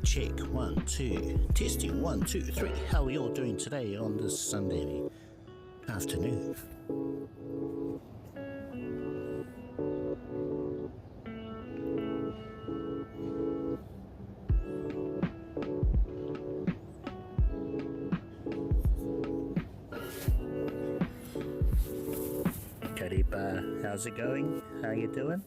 check, 1, 2, testing, 1, 2, 3. How are you all doing today on this Sunday afternoon? Kariba, how's it going? How you doing?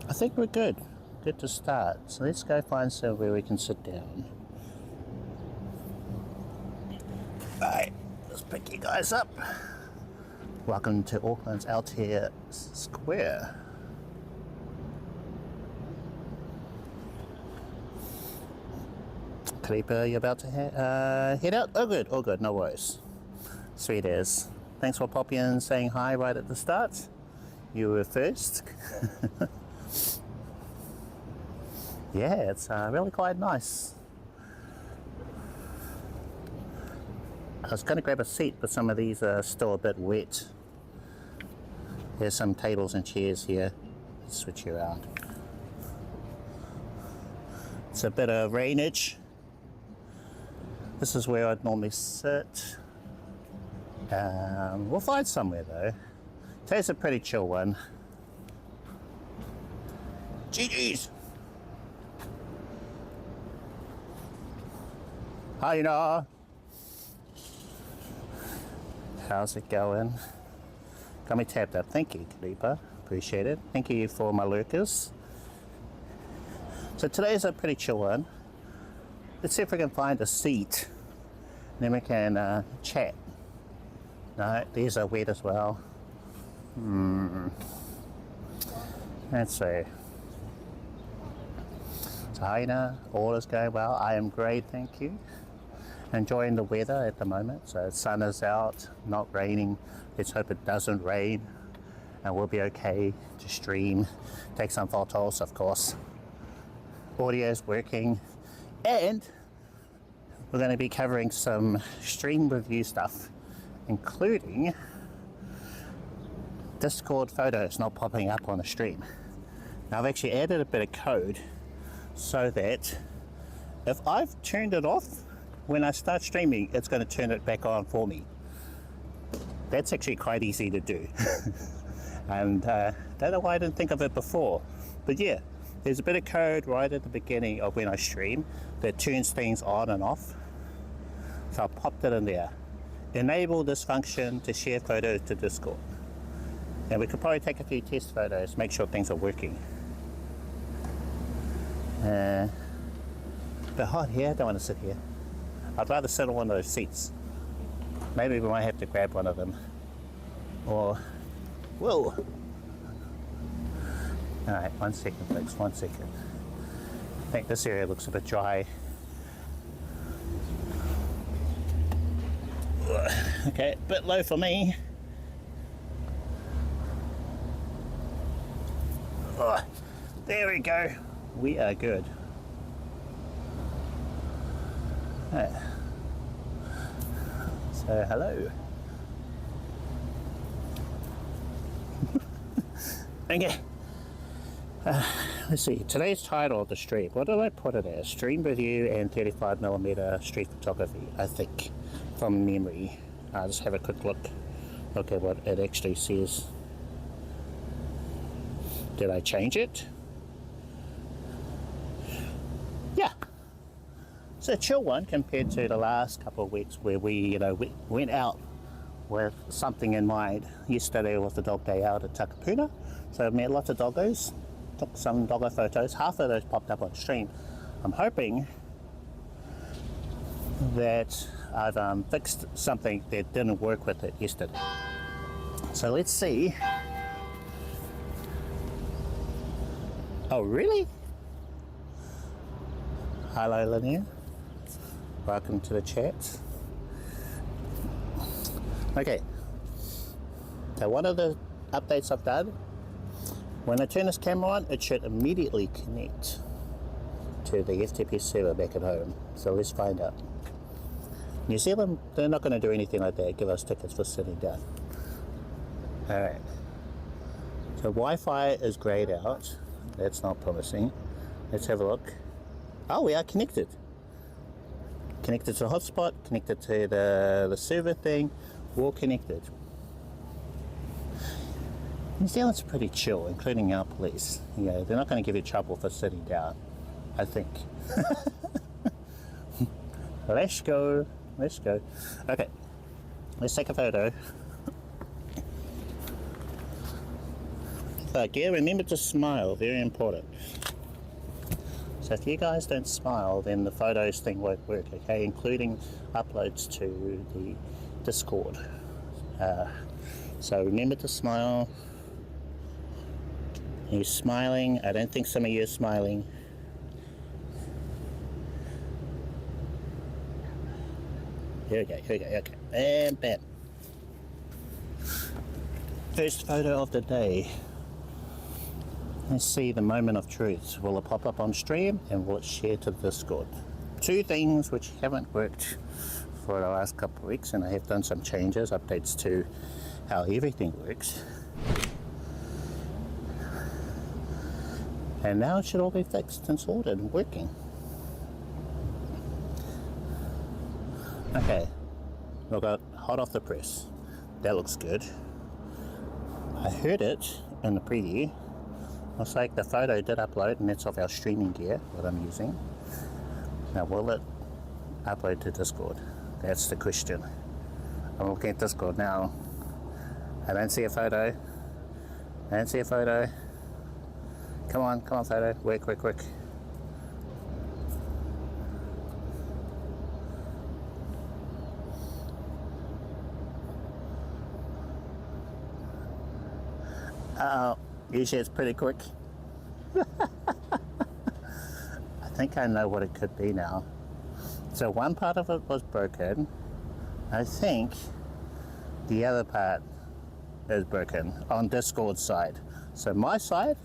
I think we're good. Good to start. So let's go find somewhere we can sit down. Alright, let's pick you guys up. Welcome to Auckland's Aotea Square. Karipa, you about to head out? Oh good, no worries. Sweet as. Thanks for popping in and saying hi right at the start. You were first. Yeah, it's really quite nice. I was going to grab a seat, but some of these are still a bit wet. There's some tables and chairs here. Let's switch you around. It's a bit of rainage. This is where I'd normally sit. We'll find somewhere though. Today's a pretty chill one. GG's! Hi, Ina. How's it going? Got me tapped up. Thank you, Kalipa. Appreciate it. Thank you for my lurkers. So today's a pretty chill one. Let's see if we can find a seat. And then we can chat. No, these are wet as well. Let's see. So hi, Ina. All is going well. I am great, thank you. Enjoying the weather at the moment, so the sun is out, not raining. Let's hope it doesn't rain and we'll be okay to stream, take some photos of course. Audio is working and we're going to be covering some stream review stuff, including Discord photos not popping up on the stream. Now I've actually added a bit of code so that if I've turned it off when I start streaming, it's going to turn it back on for me. That's actually quite easy to do. And don't know why I didn't think of it before. But yeah, there's a bit of code right at the beginning of when I stream that turns things on and off. So I popped it in there. Enable this function to share photos to Discord. And we could probably take a few test photos, make sure things are working. But hot here, I don't want to sit here. I'd rather sit on one of those seats. Maybe we might have to grab one of them. Or, whoa! Alright, 1 second folks, 1 second. I think this area looks a bit dry. Okay, a bit low for me. Oh, there we go. We are good. So hello. Okay. Let's see. Today's title of the stream. What did I put it as? Stream review and 35mm street photography. I think, from memory. I'll just have a quick look. Look at what it actually says. Did I change it? Yeah. It's a chill one compared to the last couple of weeks where we went out with something in mind. Yesterday was the dog day out at Takapuna, so I met lots of doggos, took some doggo photos. Half of those popped up on stream. I'm hoping that I've fixed something that didn't work with it yesterday. So let's see. Oh really? Hello Linnea. Welcome to the chat. Okay, so one of the updates I've done, when I turn this camera on, it should immediately connect to the FTP server back at home. So let's find out. New Zealand, they're not going to do anything like that, give us tickets for sitting down. Alright. So Wi-Fi is greyed out. That's not promising. Let's have a look. Oh, we are connected. Connected to the hotspot, connected to the server thing, all connected. New Zealand's pretty chill, including our police. Yeah, they're not going to give you trouble for sitting down, I think. Let's go. Let's go. Okay, let's take a photo. But yeah, remember to smile, very important. So if you guys don't smile, then the photos thing won't work, okay? Including uploads to the Discord. So remember to smile. Are you smiling? I don't think some of you are smiling. Here we go, okay. And bam. First photo of the day. Let's see the moment of truth. Will it pop up on stream and will it share to Discord? Two things which haven't worked for the last couple of weeks, and I have done some changes, updates to how everything works. And now it should all be fixed and sorted and working. Okay, we got hot off the press. That looks good. I heard it in the preview. Looks like the photo did upload, and that's of our streaming gear, what I'm using. Now, will it upload to Discord? That's the question. I'm looking at Discord now. I don't see a photo. I don't see a photo. Come on photo. Work. Usually it's pretty quick. I think I know what it could be now. So one part of it was broken. I think the other part is broken on Discord side. So my side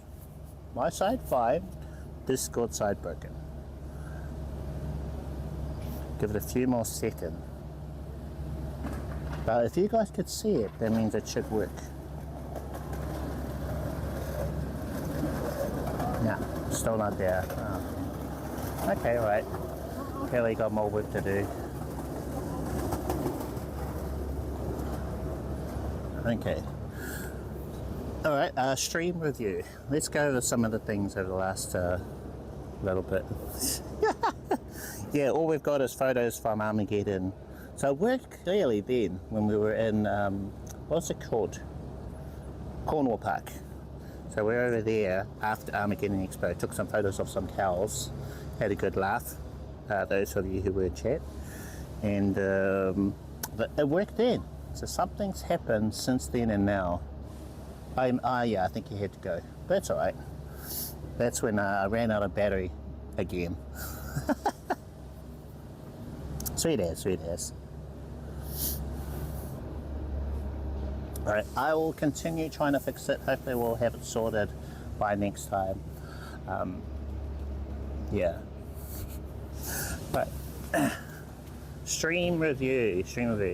fine, Discord side broken. Give it a few more seconds. But if you guys could see it, that means it should work. No, still not there. Oh. Okay, right. Clearly got more work to do. Okay. Alright, stream review. Let's go over some of the things over the last little bit. Yeah, all we've got is photos from Armageddon. So it worked clearly then when we were in, what's it called? Cornwall Park. So we're over there after Armageddon Expo, took some photos of some cows, had a good laugh, those of you who were in chat, and it worked then. So something's happened since then and now. Yeah, I think you had to go. That's alright. That's when I ran out of battery again. Sweet as. Alright, I will continue trying to fix it. Hopefully we'll have it sorted by next time. Yeah. Right. Stream review.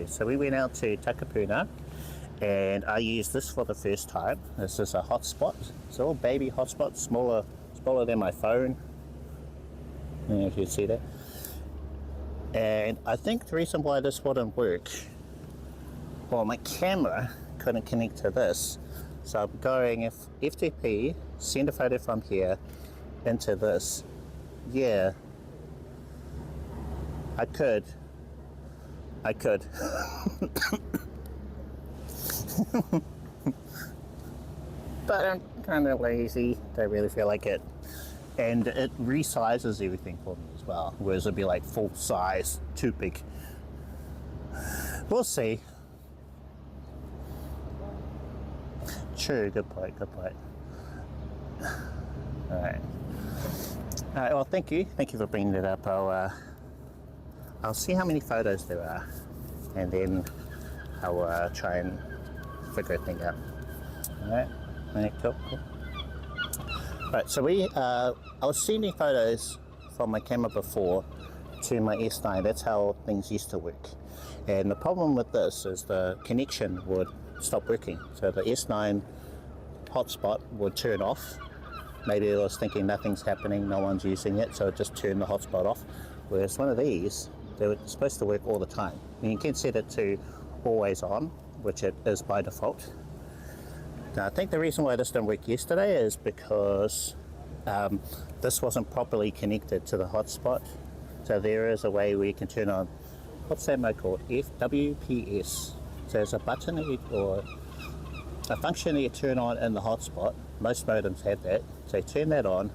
So we went out to Takapuna and I used this for the first time. This is a hotspot. It's a little baby hotspot, smaller than my phone. I don't know if you see that. And I think the reason why this wouldn't work, well, my camera couldn't connect to this. So I'm going, if FTP, send a photo from here into this. Yeah, I could. But I'm kind of lazy, don't really feel like it. And it resizes everything for me as well, whereas it'd be like full size, too big. We'll see. True, good point. Alright, well, thank you for bringing that up. I'll see how many photos there are, and then I'll try and figure a thing out. Alright, cool. Right, so I was sending photos from my camera before to my S9. That's how things used to work. And the problem with this is the connection would stop working. So the S9 hotspot would turn off. Maybe it was thinking nothing's happening, no one's using it, so it just turned the hotspot off. Whereas one of these, they're supposed to work all the time. And you can set it to always on, which it is by default. Now, I think the reason why this didn't work yesterday is because this wasn't properly connected to the hotspot. So there is a way where you can turn on, what's that mode called? FWPS. So there's a button or a function that you turn on in the hotspot. Most modems have that. So you turn that on,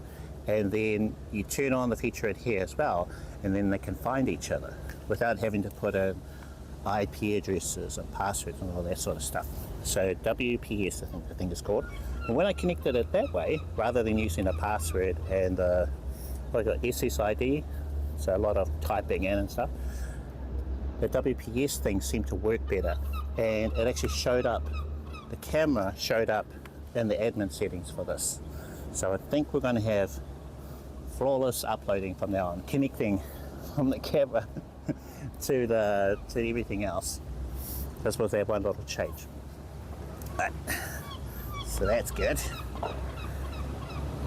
and then you turn on the feature in here as well, and then they can find each other without having to put in IP addresses and passwords and all that sort of stuff. So WPS, I think it's called. And when I connected it that way, rather than using a password and what I got, SSID, so a lot of typing in and stuff, the WPS thing seemed to work better, and it actually showed up. The camera showed up in the admin settings for this. So I think we're going to have flawless uploading from now on, connecting from the camera to everything else. This was that one little change. Right. So that's good.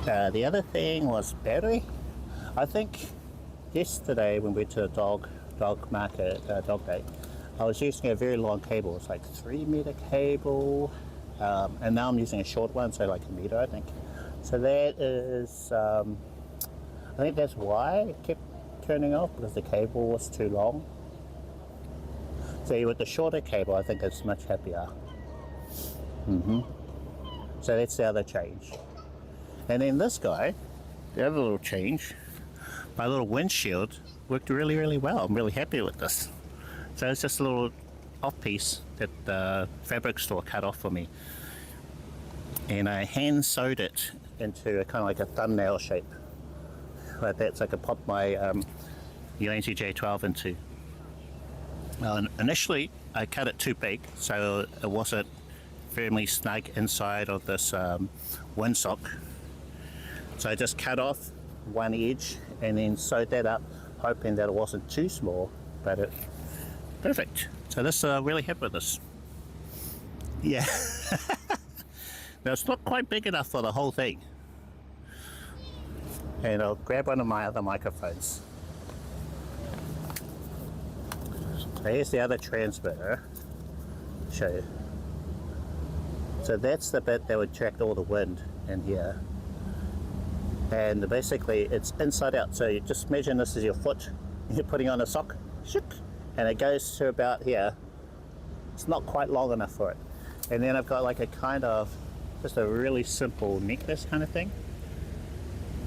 The other thing was battery. I think yesterday when we went to the dog market, dog day, I was using a very long cable. It's like 3-meter cable, and now I'm using a short one, so like a meter, I think. So that is, I think that's why it kept turning off, because the cable was too long. So with the shorter cable, I think it's much happier. So that's the other change. And then this guy, the other little change, my little windshield worked really, really well. I'm really happy with this. So it's just a little off piece that the fabric store cut off for me. And I hand sewed it into a kind of like a thumbnail shape. Like that, so I could pop my Ulanzi J12 into. Initially, I cut it too big, so it wasn't firmly snug inside of this windsock. So I just cut off one edge and then sewed that up, hoping that it wasn't too small, but it perfect. So this really happy with this. Yeah. Now it's not quite big enough for the whole thing. And I'll grab one of my other microphones. So here's the other transmitter. Show you. So that's the bit that would track all the wind in here. And basically it's inside out. So you just imagine this is your foot. You're putting on a sock. And it goes to about here. It's not quite long enough for it. And then I've got like a kind of, just a really simple necklace kind of thing.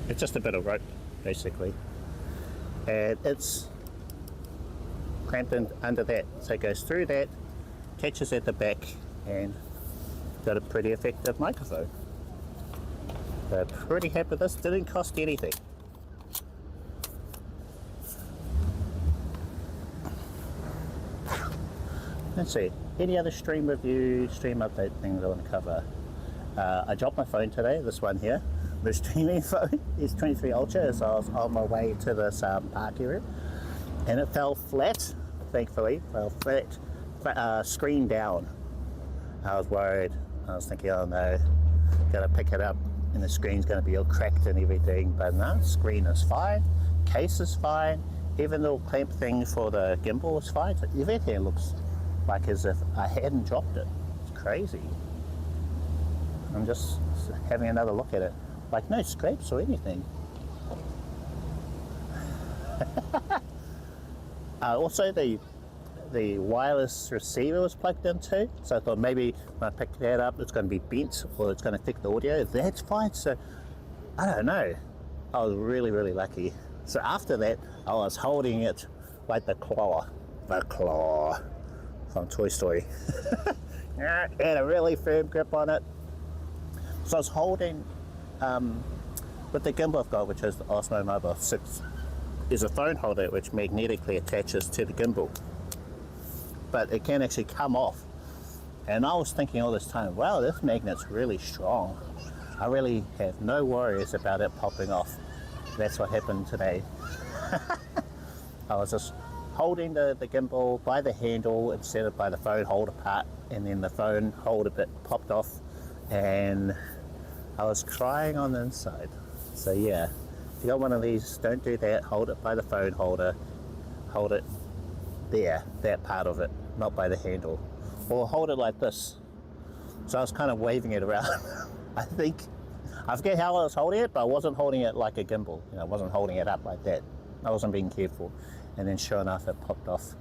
It's just a bit of rope, basically. And it's clamped in under that. So it goes through that, catches at the back, and got a pretty effective microphone. So pretty happy with this. Didn't cost anything. Let's see, any other stream review, stream update things I want to cover? I dropped my phone today, this one here, the streaming phone is 23 Ultra, so I was on my way to this park area, and it fell flat, thankfully, screen down. I was worried, I was thinking, oh no, gotta pick it up, and the screen's gonna be all cracked and everything, but no, screen is fine, case is fine, even the little clamp thing for the gimbal is fine, so everything looks like as if I hadn't dropped it. It's crazy. I'm just having another look at it. Like no scrapes or anything. Also the wireless receiver was plugged in too. So I thought maybe when I pick that up it's going to be bent or it's going to affect the audio. That's fine. So I don't know. I was really, really lucky. So after that I was holding it like the claw from Toy Story. Had a really firm grip on it. So I was holding, with the gimbal I've got, which is the Osmo Mobile 6, is a phone holder which magnetically attaches to the gimbal. But it can actually come off. And I was thinking all this time, wow, this magnet's really strong. I really have no worries about it popping off. That's what happened today. I was just holding the gimbal by the handle instead of by the phone holder part, and then the phone holder bit popped off and I was crying on the inside. So yeah, if you got one of these, don't do that. Hold it by the phone holder, hold it there, that part of it, not by the handle, or hold it like this. So I was kind of waving it around. I forget how I was holding it, but I wasn't holding it like a gimbal. I wasn't holding it up like that. I wasn't being careful. And then sure enough, it popped off.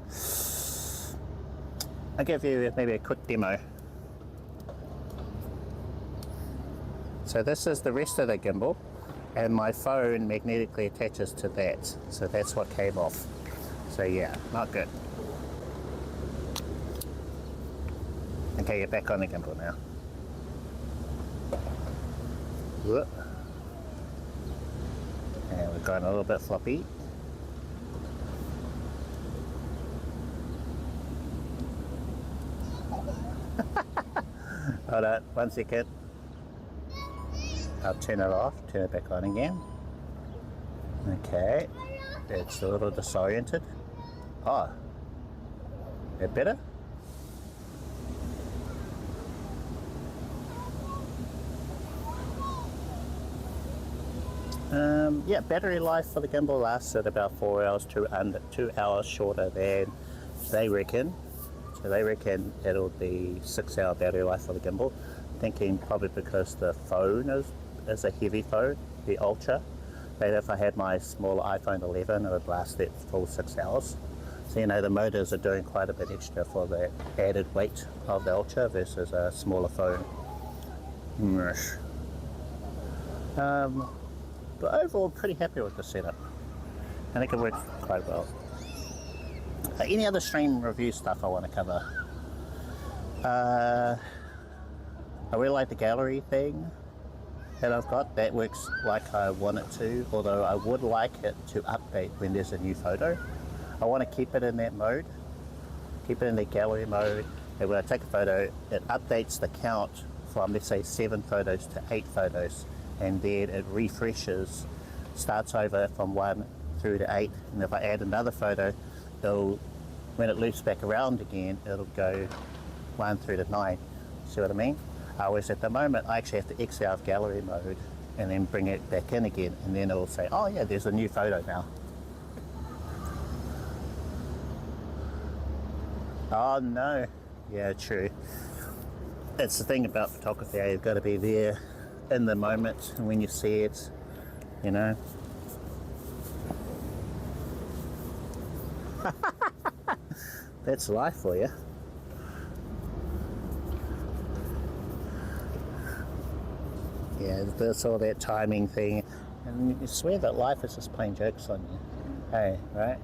I'll give you maybe a quick demo. So this is the rest of the gimbal, and my phone magnetically attaches to that. So that's what came off. So yeah, not good. Okay, you're back on the gimbal now. Whoop. And we're going a little bit floppy. Hold on, 1 second. I'll turn it off, turn it back on again. Okay, it's a little disoriented. Oh, that better? Yeah, battery life for the gimbal lasts at about 4 hours to under 2 hours shorter than they reckon. So they reckon it'll be 6 hour battery life for the gimbal. Thinking probably because the phone is a heavy phone, the Ultra. Maybe if I had my smaller iPhone 11, it would last that full 6 hours. So the motors are doing quite a bit extra for the added weight of the Ultra versus a smaller phone. But overall, pretty happy with the setup. I think it works quite well. Any other stream review stuff I want to cover? I really like the gallery thing that I've got. That works like I want it to, although I would like it to update when there's a new photo. I want to keep it in that mode, keep it in the gallery mode, and when I take a photo, it updates the count from, let's say, 7 photos to 8 photos, and then it refreshes, starts over from 1 through to 8, and if I add another photo, when it loops back around again, it'll go 1 through to 9. See what I mean? Whereas at the moment, I actually have to exit out of gallery mode and then bring it back in again, and then it'll say, oh yeah, there's a new photo now. Oh no, yeah, true. It's the thing about photography, you've got to be there in the moment when you see it, That's life for you. Yeah, that's all that timing thing, and you swear that life is just playing jokes on you. Hey, right?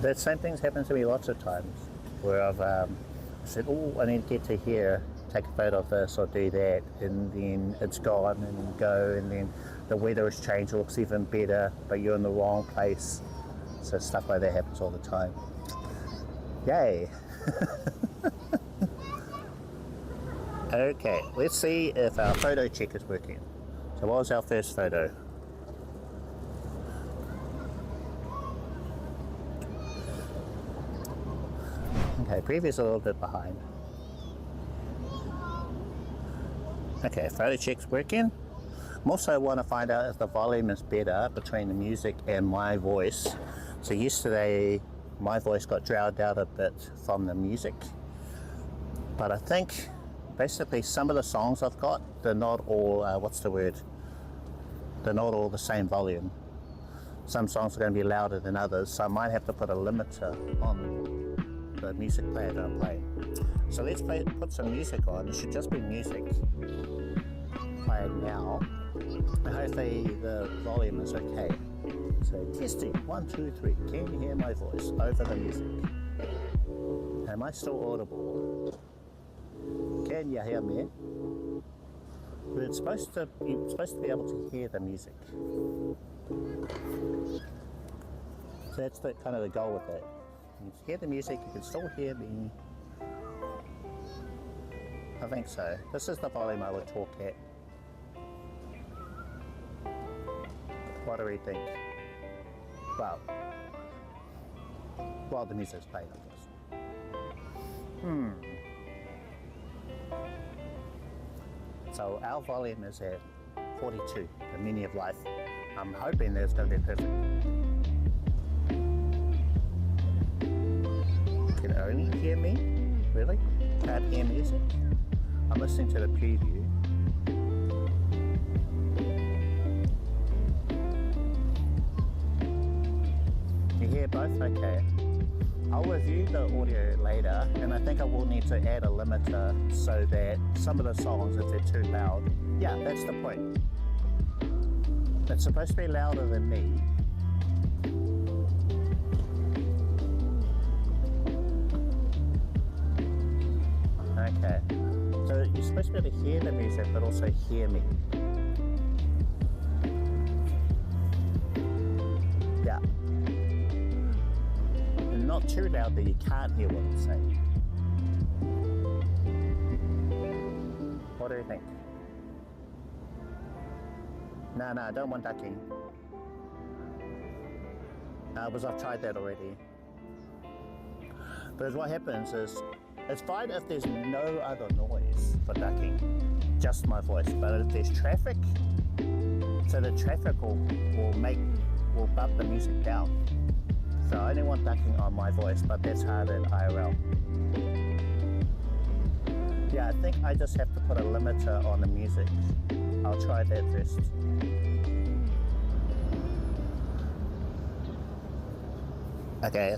That same thing's happened to me lots of times, where I've said, oh, I need to get to here, take a photo of this or do that, and then it's gone, and you go, and then the weather has changed, it looks even better, but you're in the wrong place. So stuff like that happens all the time. Yay. Okay, let's see if our photo check is working. So what was our first photo? Okay, previous a little bit behind. Okay, photo check's working. I'm also want to find out if the volume is better between the music and my voice. So yesterday, my voice got drowned out a bit from the music. But I think basically some of the songs I've got, they're not all, they're not all the same volume. Some songs are going to be louder than others, so I might have to put a limiter on the music player that I'm playing. So let's put some music on. It should just be music playing now. And hopefully the volume is okay. So testing, 1, 2, 3. Can you hear my voice over the music? Am I still audible? Can you hear me? You're supposed to be able to hear the music. So that's kind of the goal with it. You can hear the music, you can still hear me. I think so. This is the volume I would talk at. What do we think? Well, while the music's playing, of course. So our volume is at 42, the meaning of life. I'm hoping that it's going to be perfect. You can only hear me? Really? Can't hear music? I'm listening to the preview. You hear both? Okay. I'll review the audio later, and I think I will need to add a limiter so that some of the songs, if they're too loud, yeah, that's the point. It's supposed to be louder than me. Okay. So you're supposed to be able to hear the music, but also hear me. Yeah. And not too loud that you can't hear what I'm saying. What do you think? No, I don't want ducking. Because I've tried that already. Because what happens is, it's fine if there's no other noise for ducking, just my voice. But if there's traffic, so the traffic will bump the music down. So I only want ducking on my voice, but that's hard in IRL. Yeah, I think I just have to put a limiter on the music. I'll try that first. Okay.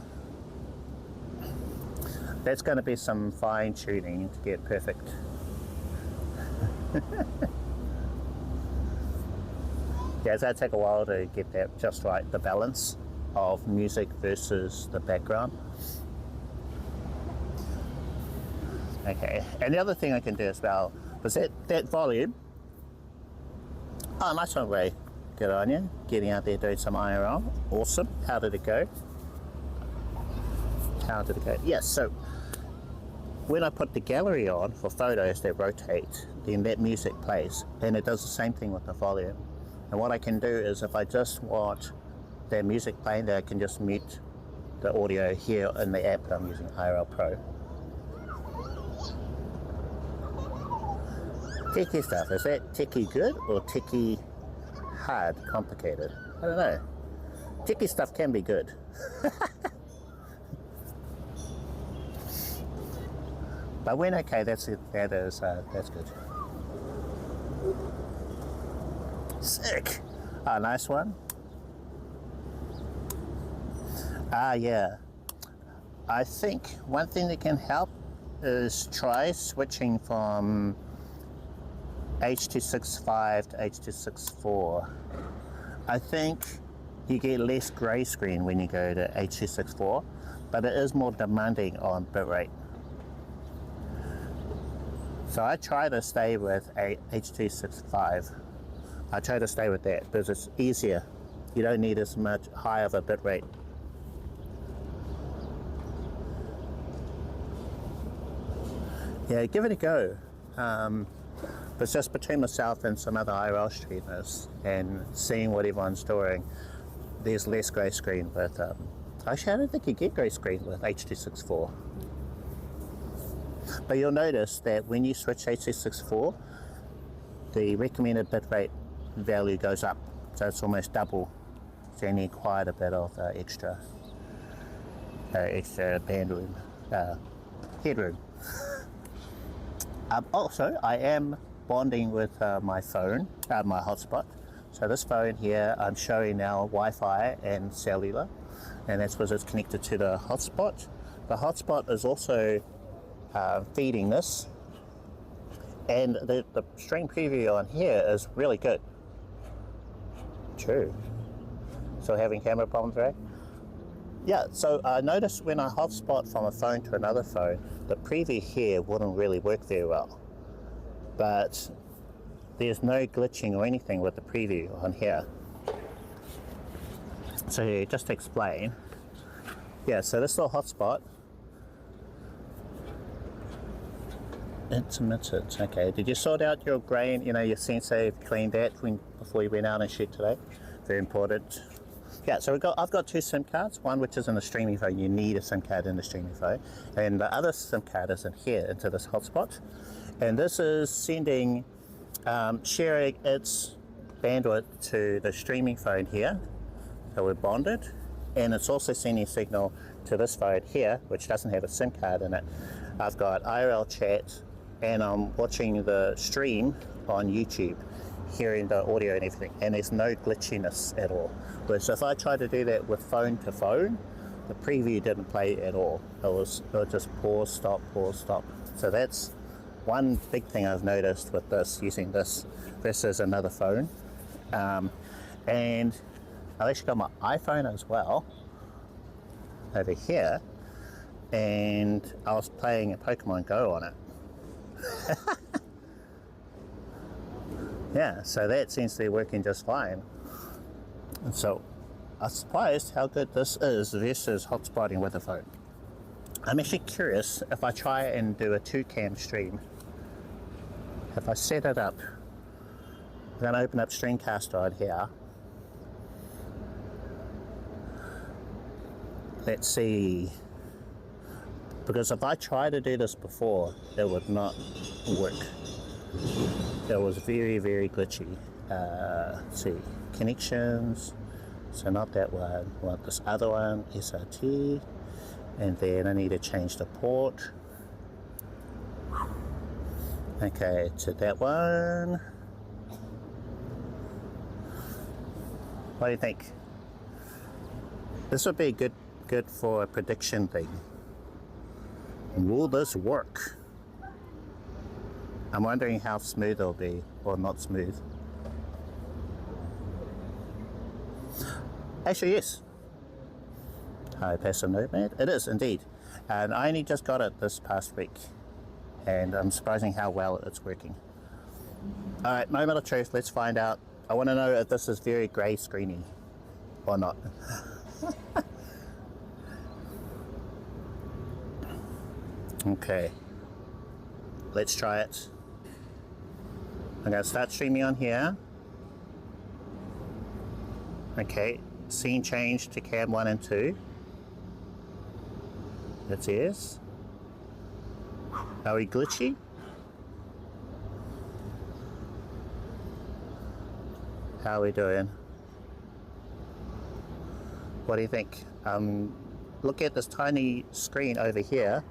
That's going to be some fine tuning to get perfect. Yeah, it's going to take a while to get that just right, the balance of music versus the background. Okay, and the other thing I can do as well was that volume. Oh, nice one, Ray. Good on you. Getting out there doing some IRL. Awesome. How did it go? Yes, so when I put the gallery on for photos that rotate, then that music plays, and it does the same thing with the volume. And what I can do is, if I just want that music playing, then I can just mute the audio here in the app that I'm using, IRL Pro. Techie stuff, is that techie good or techie hard, complicated? I don't know. Techie stuff can be good. But when okay, that's good. Sick. Ah, nice one. Yeah. I think one thing that can help is try switching from H.265 to H.264. I think you get less grey screen when you go to H.264, but it is more demanding on bitrate. So I try to stay with a H.265. I try to stay with that because it's easier. You don't need as much high of a bit rate. Yeah, give it a go. It's just between myself and some other IRL streamers and seeing what everyone's doing. There's less grey screen with, actually I don't think you get grey screen with H.264. But you'll notice that when you switch H.264, the recommended bitrate value goes up, so it's almost double. So you need quite a bit of extra bandroom, headroom. Also, I am bonding with my phone, my hotspot. So this phone here, I'm showing now Wi-Fi and cellular, and that's because it's connected to the hotspot. The hotspot is also feeding this, and the stream preview on here is really good. True. So having camera problems, right? Yeah, so I noticed when I hotspot from a phone to another phone, the preview here wouldn't really work very well. But there's no glitching or anything with the preview on here. So just to explain, yeah, so this little hotspot, intermittent. Okay, did you sort out your grain, your sensei cleaned that before you went out and shoot today? Very important. Yeah, so I've got two SIM cards, one which is in the streaming phone. You need a SIM card in the streaming phone, and the other SIM card is in here into this hotspot, and this is sending, sharing its bandwidth to the streaming phone here, so we're bonded, and it's also sending a signal to this phone here, which doesn't have a SIM card in it. I've got IRL chat, and I'm watching the stream on YouTube, hearing the audio and everything, and there's no glitchiness at all. Whereas if I tried to do that with phone to phone, the preview didn't play at all. It would just pause, stop, pause, stop. So that's one big thing I've noticed with this, using this versus another phone. And I've actually got my iPhone as well over here, and I was playing a Pokemon Go on it. Yeah, so that seems to be working just fine. And so I'm surprised how good this is versus hotspotting with a phone. I'm actually curious if I try and do a 2-cam stream. If I set it up, I'm going to open up Streamcaster on here. Let's see. Because if I try to do this before, it would not work. It was very, very glitchy. Let's see, connections, so not that one, I want this other one, SRT, and then I need to change the port. Okay, to that one. What do you think? This would be good for a prediction thing. Will this work? I'm wondering how smooth it'll be, or not smooth. Actually, yes. Hi, Passive Nomad. It is indeed. And I only just got it this past week, and I'm surprising how well it's working. Alright, moment of truth, let's find out. I want to know if this is very grey screeny or not. Okay, let's try it. I'm going to start streaming on here. Okay, scene change to cam 1 and 2. That's yes. Are we glitchy? How are we doing? What do you think? Look at this tiny screen over here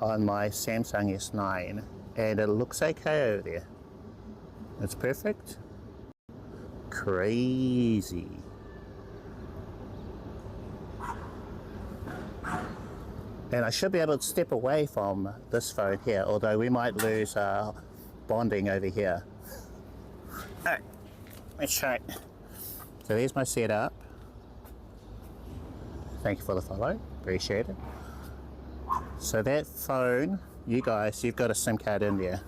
on my Samsung S9, and it looks okay over there. It's perfect. Crazy. And I should be able to step away from this phone here, although we might lose bonding over here. Alright, let's try it. So there's my setup. Thank you for the follow, appreciate it. So that phone, you guys, you've got a SIM card in there.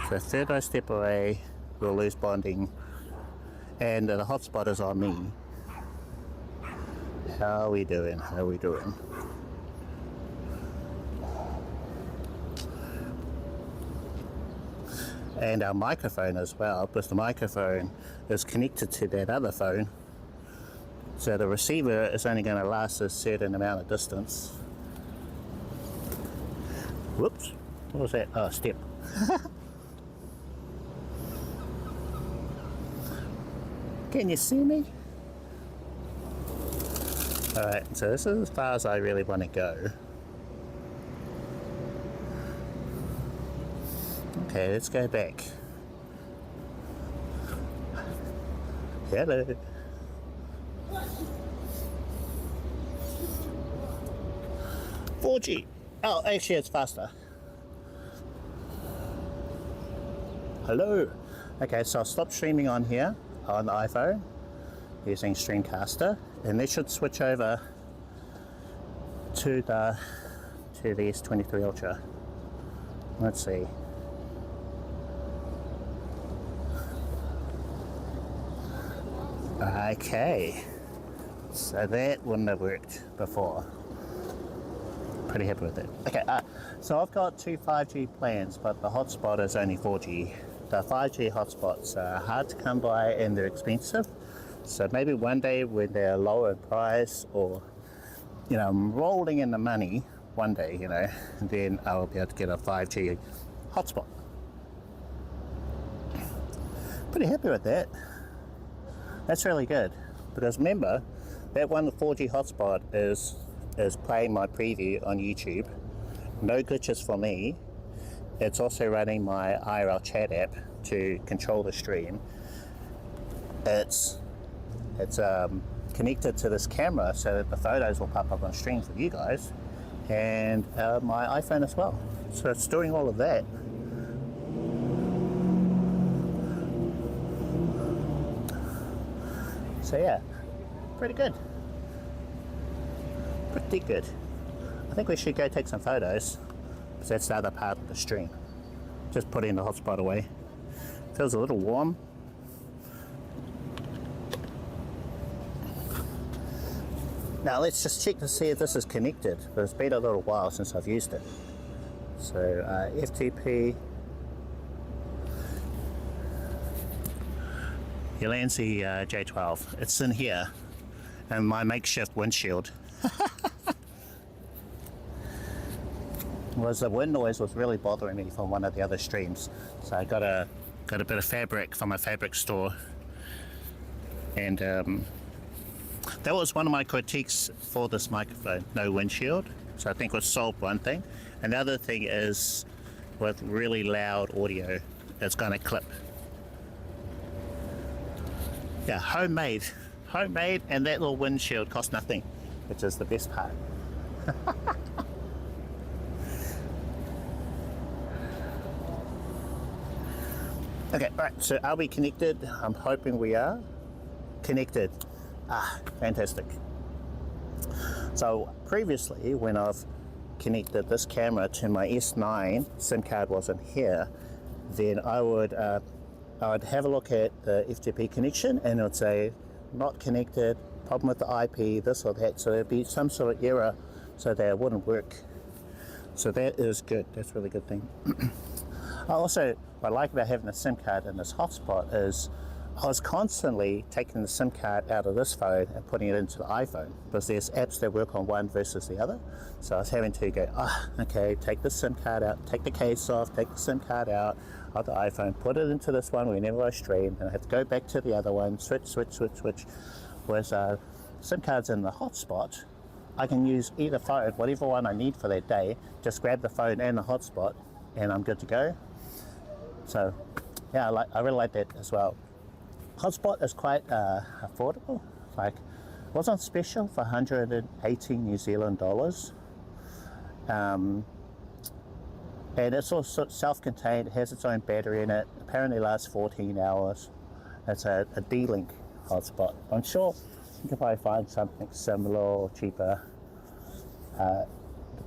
So third I step away, we'll lose bonding, and the hotspot is on me. How are we doing? How are we doing? And our microphone as well, because the microphone is connected to that other phone. So the receiver is only going to last a certain amount of distance. Whoops, what was that? Oh, step. Can you see me? Alright, so this is as far as I really want to go. Okay, let's go back. Hello. $4G. Oh, actually it's faster. Hello. Okay, so I'll stop streaming on here on the iPhone using Streamcaster, and this should switch over to the S23 Ultra. Let's see. Okay, so that wouldn't have worked before. Pretty happy with it. Okay, so I've got two 5G plans, but the hotspot is only 4G. The 5G hotspots are hard to come by and they're expensive. So maybe one day when they're lower in price, or I'm rolling in the money one day, then I'll be able to get a 5G hotspot. Pretty happy with that. That's really good, because remember that one, the 4G hotspot is playing my preview on YouTube. No glitches for me. It's also running my IRL chat app to control the stream. It's connected to this camera so that the photos will pop up on stream for you guys, and my iPhone as well. So it's doing all of that. So yeah, pretty good. Pretty good. I think we should go take some photos, because that's the other part of the stream. Just putting the hotspot away. Feels a little warm. Now let's just check to see if this is connected, but it's been a little while since I've used it. So FTP, Ulanzi J12, it's in here, and my makeshift windshield. The wind noise was really bothering me from one of the other streams, so I got a bit of fabric from a fabric store, and that was one of my critiques for this microphone, no windshield. So I think we've solved one thing. And the other thing is, with really loud audio, it's going to clip. Yeah, homemade, and that little windshield cost nothing, which is the best part. Okay, right, so are we connected? I'm hoping we are connected. Fantastic. So previously, when I've connected this camera to my S9, SIM card wasn't here, then I would have a look at the FTP connection, and it would say not connected, problem with the IP, this or that. So there'd be some sort of error, so that it wouldn't work. So that is good. That's a really good thing. Also, what I like about having a SIM card in this hotspot is I was constantly taking the SIM card out of this phone and putting it into the iPhone, because there's apps that work on one versus the other. So I was having to go, okay, take the SIM card out, take the case off, take the SIM card out of the iPhone, put it into this one whenever I stream, and I have to go back to the other one, switch. Whereas SIM cards in the hotspot, I can use either phone, whatever one I need for that day, just grab the phone and the hotspot, and I'm good to go. So yeah, I really like that as well. Hotspot is quite affordable. Like, it was on special for 180 New Zealand dollars. And it's also self-contained, it has its own battery in it, apparently lasts 14 hours. It's a D-Link hotspot. I'm sure you can probably find something similar or cheaper. The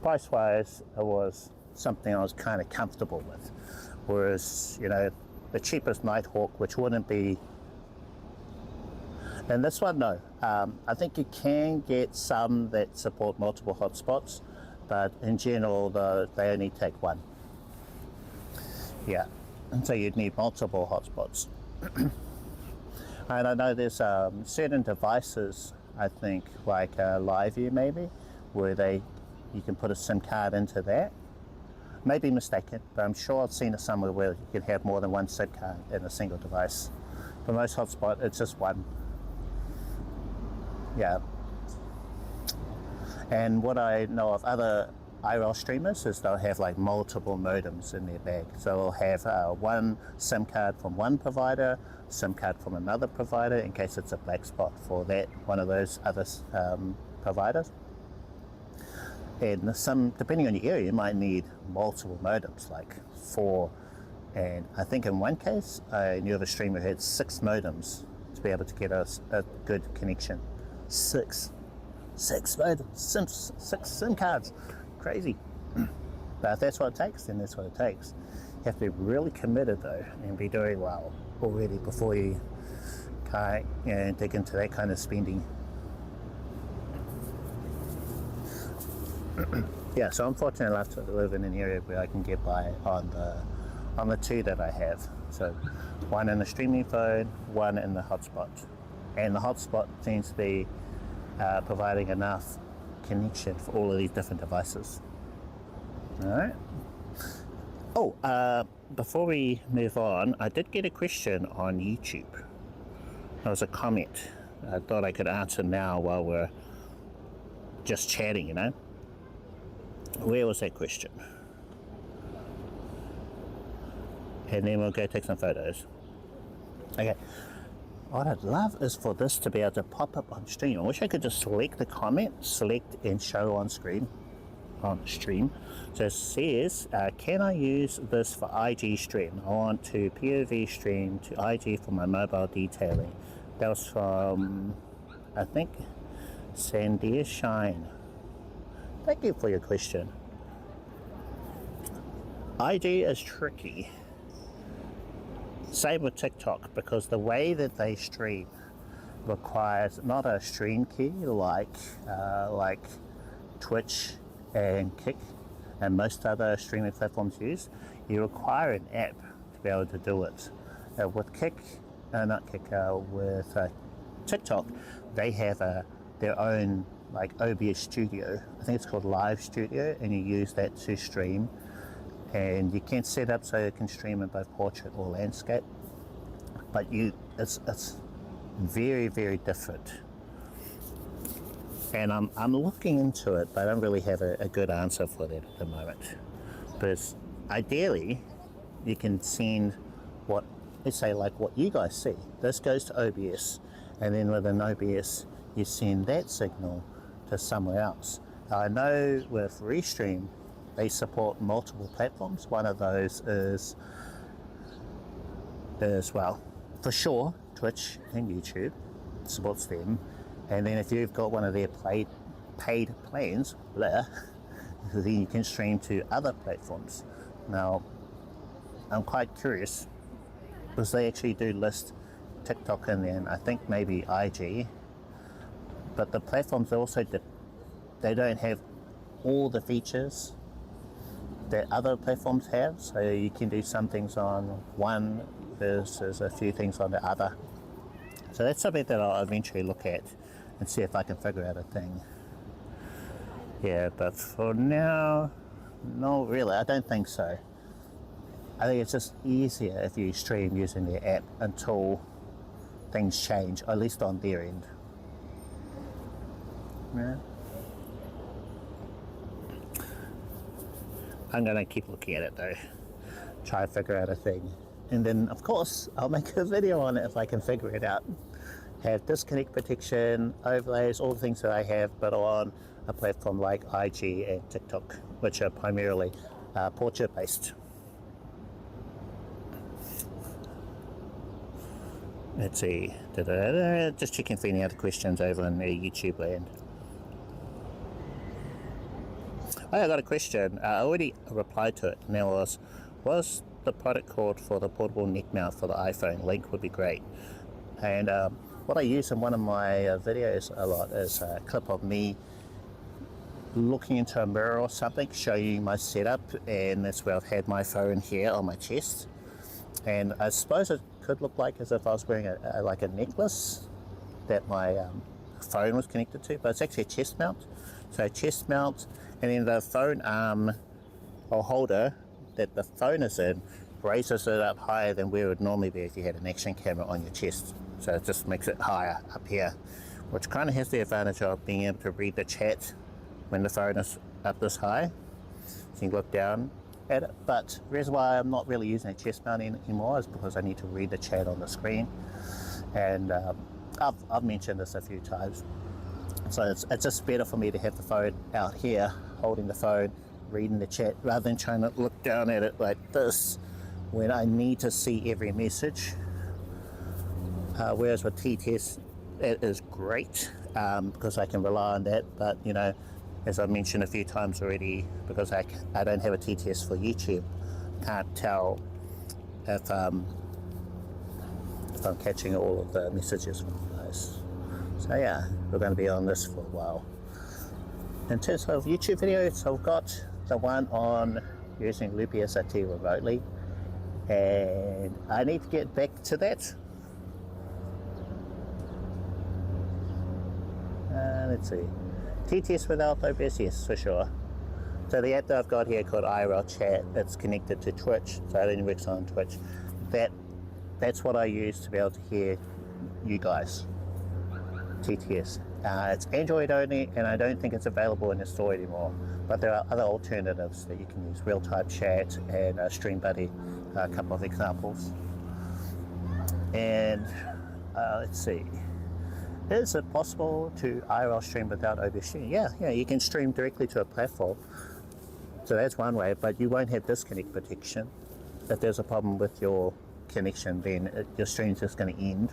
price-wise, it was something I was kind of comfortable with. Whereas, the cheapest Nighthawk, which wouldn't be, and this one, no. I think you can get some that support multiple hotspots, but in general, they only take one. Yeah, and so you'd need multiple hotspots. And I know there's certain devices, I think, like LiveView maybe, where you can put a SIM card into that. May be mistaken, but I'm sure I've seen it somewhere where you can have more than one SIM card in a single device. For most hotspots, it's just one. Yeah. And what I know of other IRL streamers is they'll have like multiple modems in their bag. So they'll have one SIM card from one provider, SIM card from another provider, in case it's a black spot for that one of those other providers. And depending on your area, you might need multiple modems, like 4. And I think in one case, I knew of a streamer who had 6 modems to be able to get a good connection. 6 modems, 6 SIM cards. Crazy. But if that's what it takes, then that's what it takes. You have to be really committed though, and be doing well already before you dig into that kind of spending. Yeah, so I'm fortunate enough to live in an area where I can get by on the 2 that I have. So one in the streaming phone, one in the hotspot. and the hotspot seems to be providing enough connection for all of these different devices. Alright. Oh, before we move on, I did get a question on YouTube. There was a comment I thought I could answer now while we're just chatting, you know. Where was that question? And then we'll go take some photos. Okay. What I'd love is for this to be able to pop up on stream. I wish I could just select the comment, select and show on screen, on stream. So it says, can I use this for IG stream? I want to POV stream to IG for my mobile detailing. That was from, I think, Sandia Shine. Thank you for your question. IG is tricky. Same with TikTok, because the way that they stream requires not a stream key like Twitch and Kick and most other streaming platforms use. You require an app to be able to do it. With Kick, with TikTok, they have their own like OBS studio. I think it's called Live Studio, and you use that to stream. And you can set up so you can stream in both portrait or landscape, but it's very, very different. And I'm looking into it, but I don't really have a good answer for that at the moment. Because ideally, you can send what, let's say like what you guys see. This goes to OBS, and then within OBS, you send that signal to somewhere else. Now, I know with Restream, they support multiple platforms. One of those is well, for sure, Twitch and YouTube supports them. And then if you've got one of their paid plans, then you can stream to other platforms. Now, I'm quite curious because they actually do list TikTok in there, and I think maybe IG. But the platforms also they don't have all the features that other platforms have, so you can do some things on one versus a few things on the other. So that's something that I'll eventually look at and see if I can figure out a thing. Yeah, but for now, no, really, I don't think so. I think it's just easier if you stream using the app until things change, at least on their end. Yeah. I'm gonna keep looking at it though, try to figure out a thing, and then of course I'll make a video on it if I can figure it out. Have disconnect protection, overlays, all the things that I have, but on a platform like IG and TikTok, which are primarily portrait based. Let's see, just checking for any other questions over in the YouTube land. I got a question. I already replied to it, and that was the product called for the portable neck mount for the iPhone? Link would be great. And what I use in one of my videos a lot is a clip of me looking into a mirror or something, showing my setup, and that's where I've had my phone here on my chest. And I suppose it could look like as if I was wearing like a necklace that my phone was connected to, but it's actually a chest mount. So chest mount, and then the phone arm or holder that the phone is in raises it up higher than where it would normally be if you had an action camera on your chest. So it just makes it higher up here, which kind of has the advantage of being able to read the chat when the phone is up this high. So you can look down at it. But the reason why I'm not really using a chest mount anymore is because I need to read the chat on the screen. And I've mentioned this a few times. So it's just better for me to have the phone out here, holding the phone, reading the chat, rather than trying to look down at it like this when I need to see every message. Whereas with T-Test, it is great because I can rely on that. But, you know, as I've mentioned a few times already, because I don't have a T-Test for YouTube, can't tell if I'm catching all of the messages from those. So yeah, we're going to be on this for a while. In terms of YouTube videos, I've got the one on using Loopy SRT remotely, and I need to get back to that. let's see. TTS without OBS, yes, for sure. So the app that I've got here called IRL Chat, it's connected to Twitch, so it only works on Twitch. That's what I use to be able to hear you guys. TTS. It's Android only, and I don't think it's available in the store anymore. But there are other alternatives that you can use, real-time chat and Stream Buddy, a couple of examples. And let's see. Is it possible to IRL stream without OBS? Yeah, you can stream directly to a platform. So that's one way, but you won't have disconnect protection. If there's a problem with your connection, then your stream's just going to end,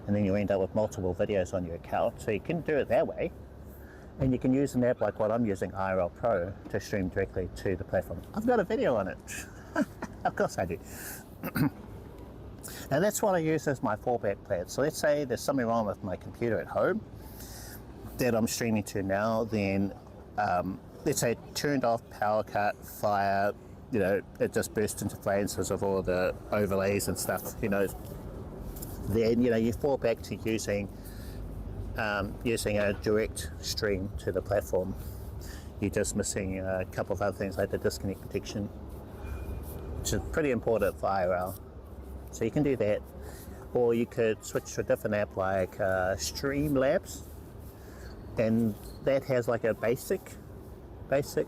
and then you end up with multiple videos on your account. So you can do it that way, and you can use an app like what I'm using, IRL Pro, to stream directly to the platform. I've got a video on it. Of course I do. And that's what I use as my fallback plan. So let's say there's something wrong with my computer at home that I'm streaming to now, then let's say it turned off, power cut, fire, it just burst into flames because of all the overlays and stuff, then, you fall back to using a direct stream to the platform. You're just missing a couple of other things like the disconnect protection, which is pretty important for IRL. So you can do that, or you could switch to a different app like Streamlabs, and that has like a basic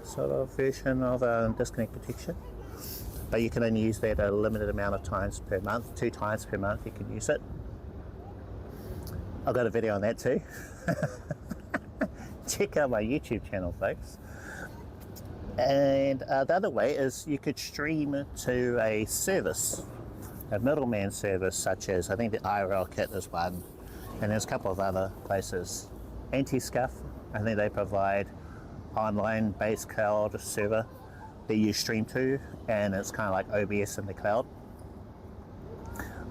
sort of version of disconnect protection, but you can only use that a limited amount of times per month. 2 times per month you can use it. I've got a video on that too. Check out my YouTube channel, folks. And the other way is you could stream to a service, a middleman service, such as, I think the IRL Kit is one, and there's a couple of other places. Anti-Scuff, I think they provide online based cloud server that you stream to, and it's kind of like OBS in the cloud.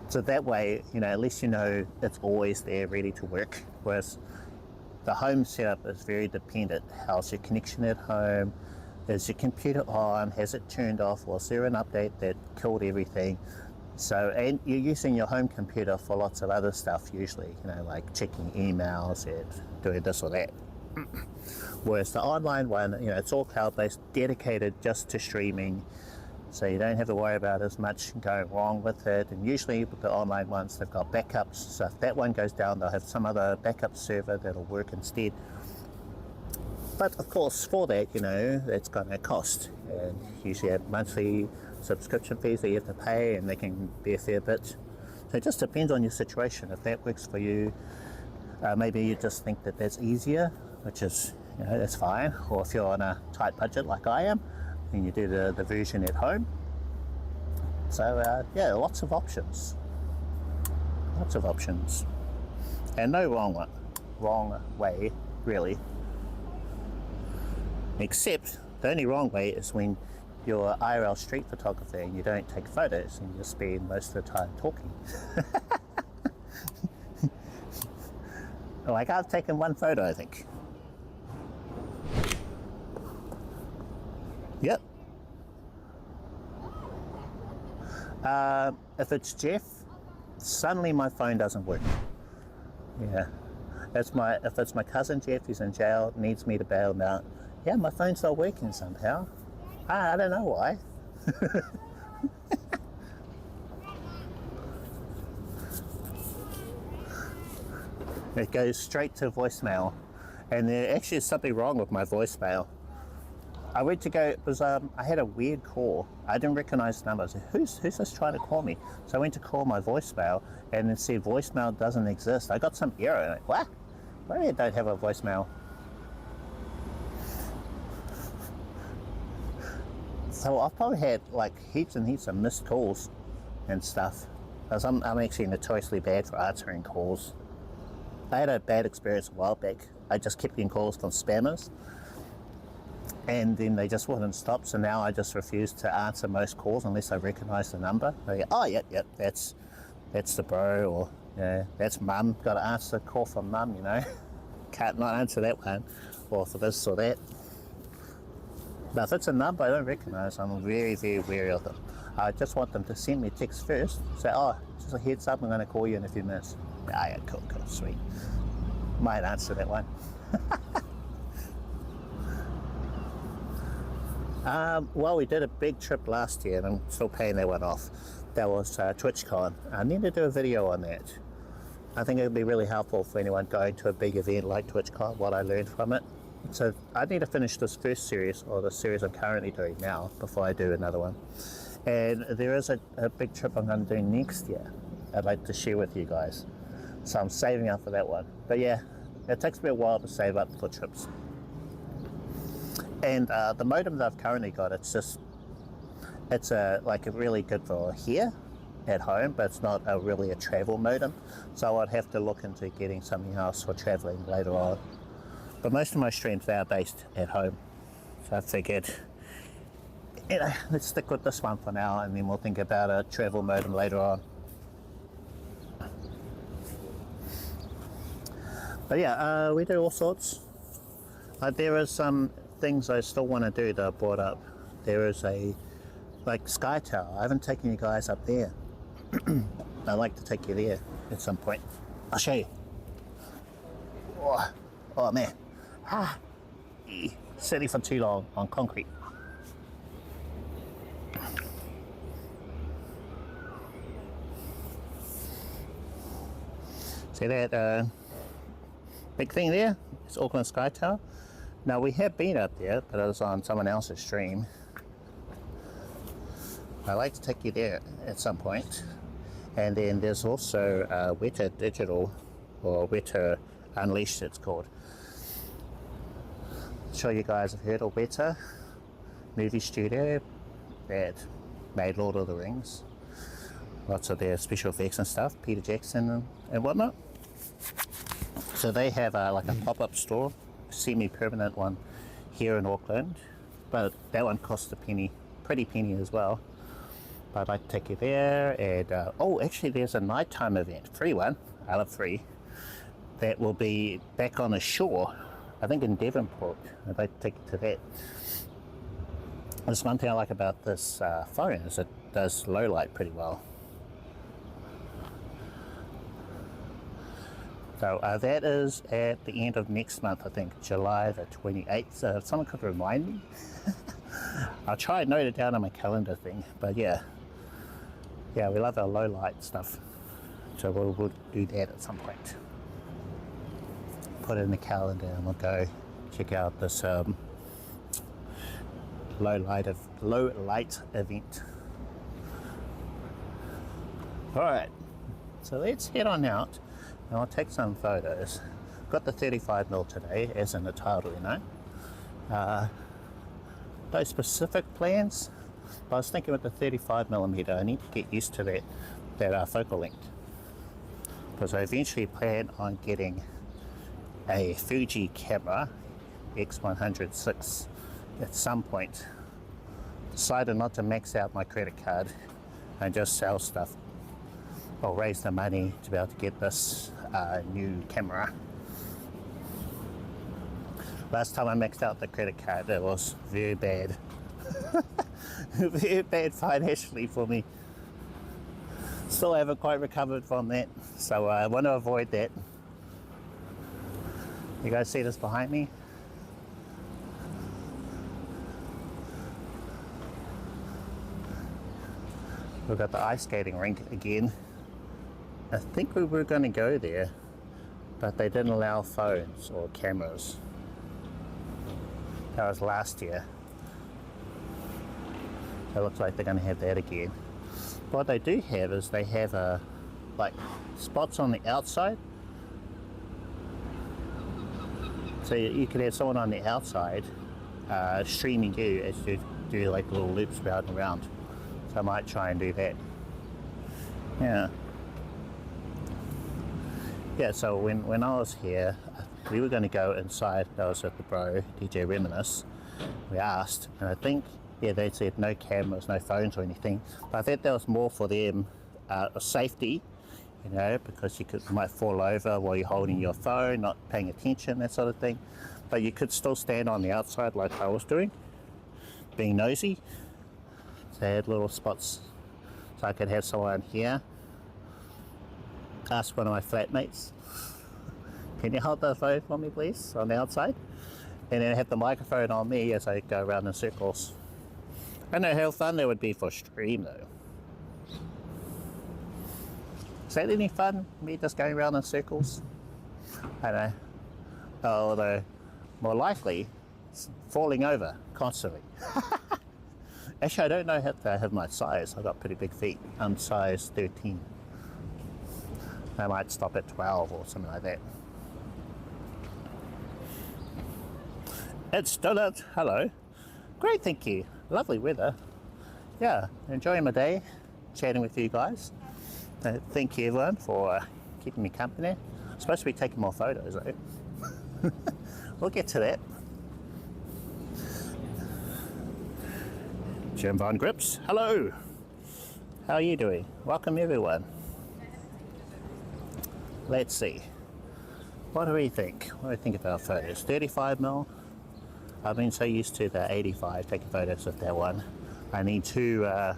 So that way, at least it's always there ready to work. Whereas the home setup is very dependent. How's your connection at home? Is your computer on? Has it turned off? Was there an update that killed everything? So, and you're using your home computer for lots of other stuff usually, like checking emails and doing this or that. Whereas the online one, it's all cloud-based, dedicated just to streaming, so you don't have to worry about as much going wrong with it. And usually with the online ones, they've got backups, so if that one goes down, they'll have some other backup server that'll work instead. But of course, for that, it's going to cost, and usually have monthly subscription fees that you have to pay, and they can be a fair bit. So it just depends on your situation. If that works for you, maybe you just think that that's easier, which is, that's fine. Or if you're on a tight budget like I am, then you do the version at home. So yeah, lots of options. Lots of options. And no wrong way, really. Except the only wrong way is when you're IRL street photographer and you don't take photos and you spend most of the time talking. Like, I've taken one photo, I think. Yep. If it's Jeff, suddenly my phone doesn't work. Yeah. If it's my cousin Jeff, he's in jail, needs me to bail him out. Yeah, my phone's not working somehow. I don't know why. It goes straight to voicemail, and there actually is something wrong with my voicemail. I went to go, it was, I had a weird call. I didn't recognize the number. I said, who's this trying to call me? So I went to call my voicemail, and it said voicemail doesn't exist. I got some error. I'm like, what? Why do you don't have a voicemail? So I've probably had like heaps and heaps of missed calls and stuff, because I'm actually notoriously bad for answering calls. I had a bad experience a while back. I just kept getting calls from spammers, and then they just wouldn't stop. So now I just refuse to answer most calls unless I recognize the number. I go, oh, yep, that's the bro, or that's mum. Got to answer the call from mum, Can't not answer that one, or for this or that. But if it's a number I don't recognize, I'm very, very wary of them. I just want them to send me a text first, say, oh, just a heads up, I'm going to call you in a few minutes. Ah, yeah, cool, sweet. Might answer that one. Well, we did a big trip last year and I'm still paying that one off. That was TwitchCon. I need to do a video on that. I think it would be really helpful for anyone going to a big event like TwitchCon, what I learned from it. So I need to finish this first series, or the series I'm currently doing now, before I do another one. And there is a big trip I'm going to do next year I'd like to share with you guys. So I'm saving up for that one. But yeah, it takes me a while to save up for trips. And the modem that I've currently got, it's like really good for here at home, but it's not really a travel modem. So I'd have to look into getting something else for traveling later on. But most of my streams are based at home. So I figured, you know, let's stick with this one for now, and then we'll think about a travel modem later on. But yeah, we do all sorts. There are some things I still want to do that I brought up. There is a Sky Tower. I haven't taken you guys up there. I'd like to take you there at some point. I'll show you. Oh man. Sitting for too long on concrete. See that big thing there? It's Auckland Sky Tower. Now we have been up there, but it was on someone else's stream. I'd like to take you there at some point. And then there's also Weta Digital, or Weta Unleashed it's called. Sure you guys have heard of Weta movie studio that made Lord of the Rings. Lots of their special effects and stuff, Peter Jackson and whatnot. So they have like a pop-up store, semi-permanent one here in Auckland, but that one costs a penny, pretty penny as well. But I'd like to take you there. And oh, actually there's a nighttime event, free one, I love free, that will be back on the shore, I think in Devonport. I'd like to take you to that. There's one thing I like about this phone is it does low light pretty well. So that is at the end of next month, I think, July the 28th. So if someone could remind me, I'll try and note it down on my calendar thing. But yeah, we love our low light stuff. So we'll do that at some point. Put it in the calendar and we'll go check out this low light event. All right, so let's head on out. And I'll take some photos. Got the 35mm today, as in the title, you know. No specific plans, but I was thinking with the 35mm, I need to get used to that focal length. Because I eventually plan on getting a Fuji camera, X100 at some point. Decided not to max out my credit card and just sell stuff. Or raise the money to be able to get this new camera. Last time I maxed out the credit card, it was very bad. Very bad financially for me. Still haven't quite recovered from that, so I want to avoid that. You guys see this behind me? We've got the ice skating rink again. I think we were going to go there, but they didn't allow phones or cameras. That was last year. It looks like they're going to have that again. What they do have is they have like spots on the outside. So you could have someone on the outside streaming you as you do like little loops round and around. So I might try and do that. Yeah, so when I was here, we were going to go inside. I was with the bro, DJ Reminisce. We asked, and I think, yeah, they said no cameras, no phones or anything. But I think that was more for them, safety, you know, because you might fall over while you're holding your phone, not paying attention, that sort of thing. But you could still stand on the outside like I was doing, being nosy. So they had little spots, so I could have someone here. Ask one of my flatmates, Can you hold the phone for me, please, on the outside? And then have the microphone on me as I go around in circles. I don't know how fun that would be for stream, though. Is that any fun, me just going around in circles? I don't know. Although, more likely, falling over constantly. Actually, I don't know how to have my size. I've got pretty big feet. I'm size 13. I might stop at 12 or something like that. It's Donut. Hello. Great, thank you. Lovely weather. Yeah, enjoying my day, chatting with you guys. Thank you everyone for keeping me company. I'm supposed to be taking more photos though. We'll get to that. Jim Von Grips, hello. How are you doing? Welcome everyone. Let's see. What do we think? What do we think about photos? 35mm. I've been so used to the 85 taking photos with that one. I need to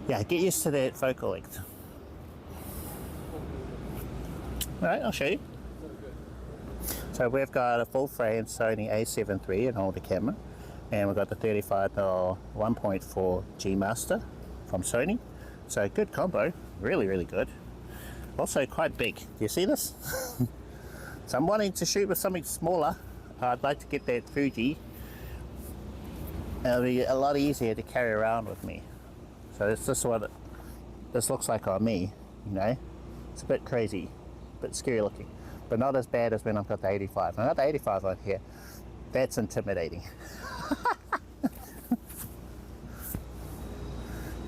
get used to that focal length. Alright, I'll show you. So we've got a full frame Sony a7 III, an older camera, and we've got the 35mm 1.4 G Master from Sony. So good combo, really, really good. Also quite big. Do you see this? So I'm wanting to shoot with something smaller. I'd like to get that Fuji. It'll be a lot easier to carry around with me. So this is what this looks like on me, you know. It's a bit crazy, a bit scary looking, but not as bad as when I've got the 85. I've got the 85 on here. That's intimidating.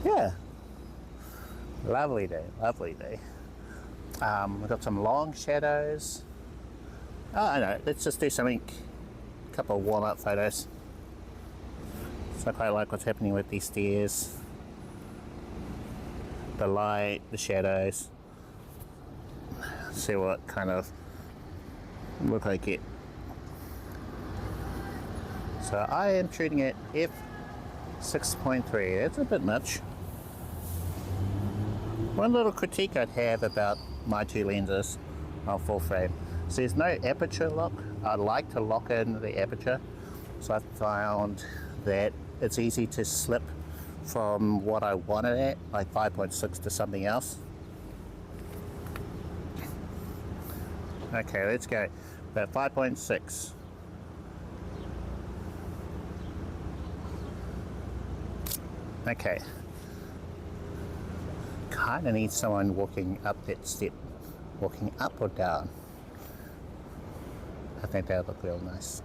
Yeah. Lovely day, lovely day. We've got some long shadows. Oh, I know, let's just do something, a couple of warm-up photos. So I quite like what's happening with these stairs. The light, the shadows. See what kind of look I get. So I am shooting at f6.3. That's a bit much. One little critique I'd have about my two lenses on full frame. So there's no aperture lock. I'd like to lock in the aperture. So I found that it's easy to slip from what I wanted at, like 5.6 to something else. Okay, let's go. About 5.6. Okay. Kind of need someone walking up that step. Walking up or down. I think that would look real nice.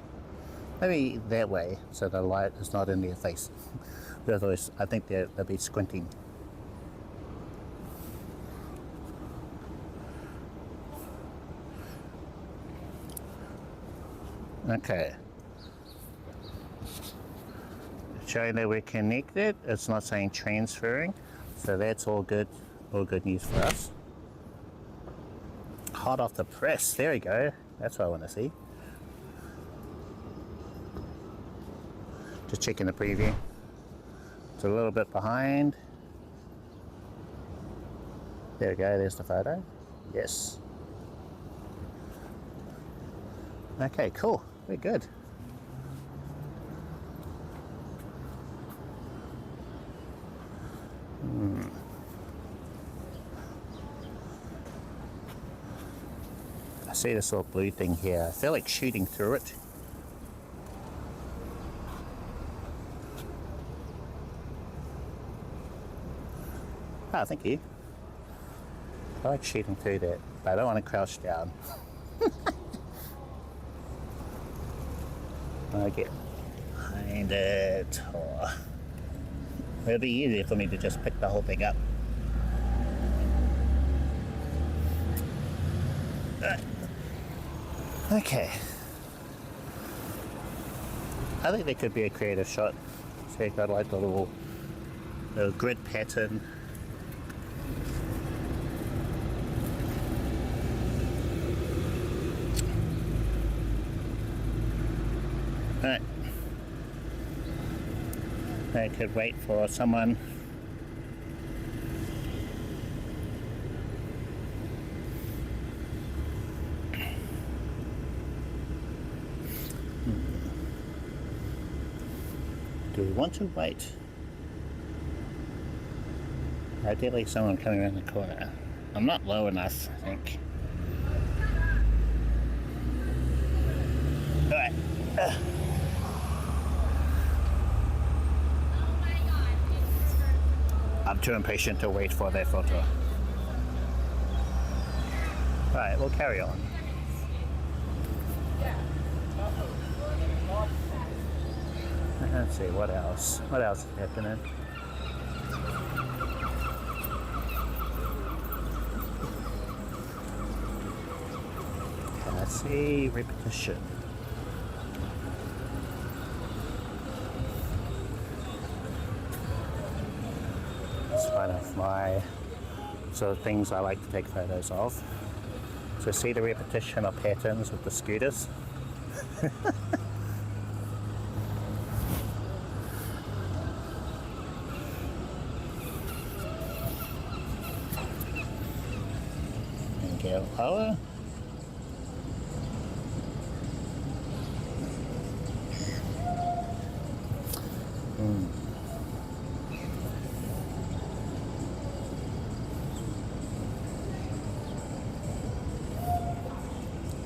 Maybe that way, so the light is not in their face. Otherwise, I think they'll be squinting. Okay. Showing that we're connected. It's not saying transferring, so that's all good. All good news for us. Hot off the press. There we go. That's what I want to see. Just checking the preview. It's a little bit behind. There we go, there's the photo. Yes. Okay, cool. We're good. I see this little blue thing here. I feel like shooting through it. Oh, thank you. I like shooting through that, but I don't want to crouch down. I get behind it. Oh. It'll be easier for me to just pick the whole thing up. Okay. I think that could be a creative shot. So you've got like the little grid pattern. Alright. I could wait for someone. Do we want to wait? Ideally someone coming around the corner. I'm not low enough, I think. Alright. I'm too impatient to wait for that photo. Alright, we'll carry on. Let's see, what else? What else is happening? Let's see, repetition. It's one of my sort of things I like to take photos of. So see the repetition of patterns with the scooters. And go lower.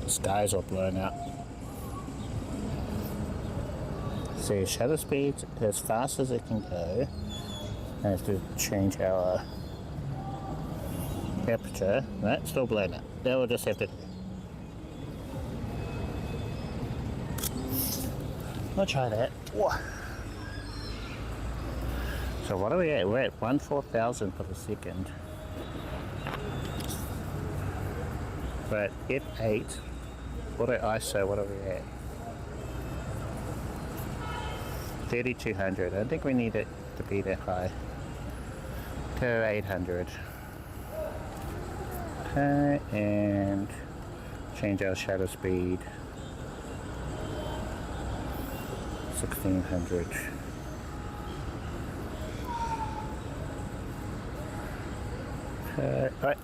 Skies are blown out. See, shutter speed as fast as it can go. I have to change our aperture. Right, still blown out. Now we'll just have to. I'll try that. So what are we at? We're at 1/4000 for the second. We're at f8. What at ISO? What are we at? 3200. I don't think we need it to be that high. To 800. Okay, and change our shutter speed. 1600. Okay, alright.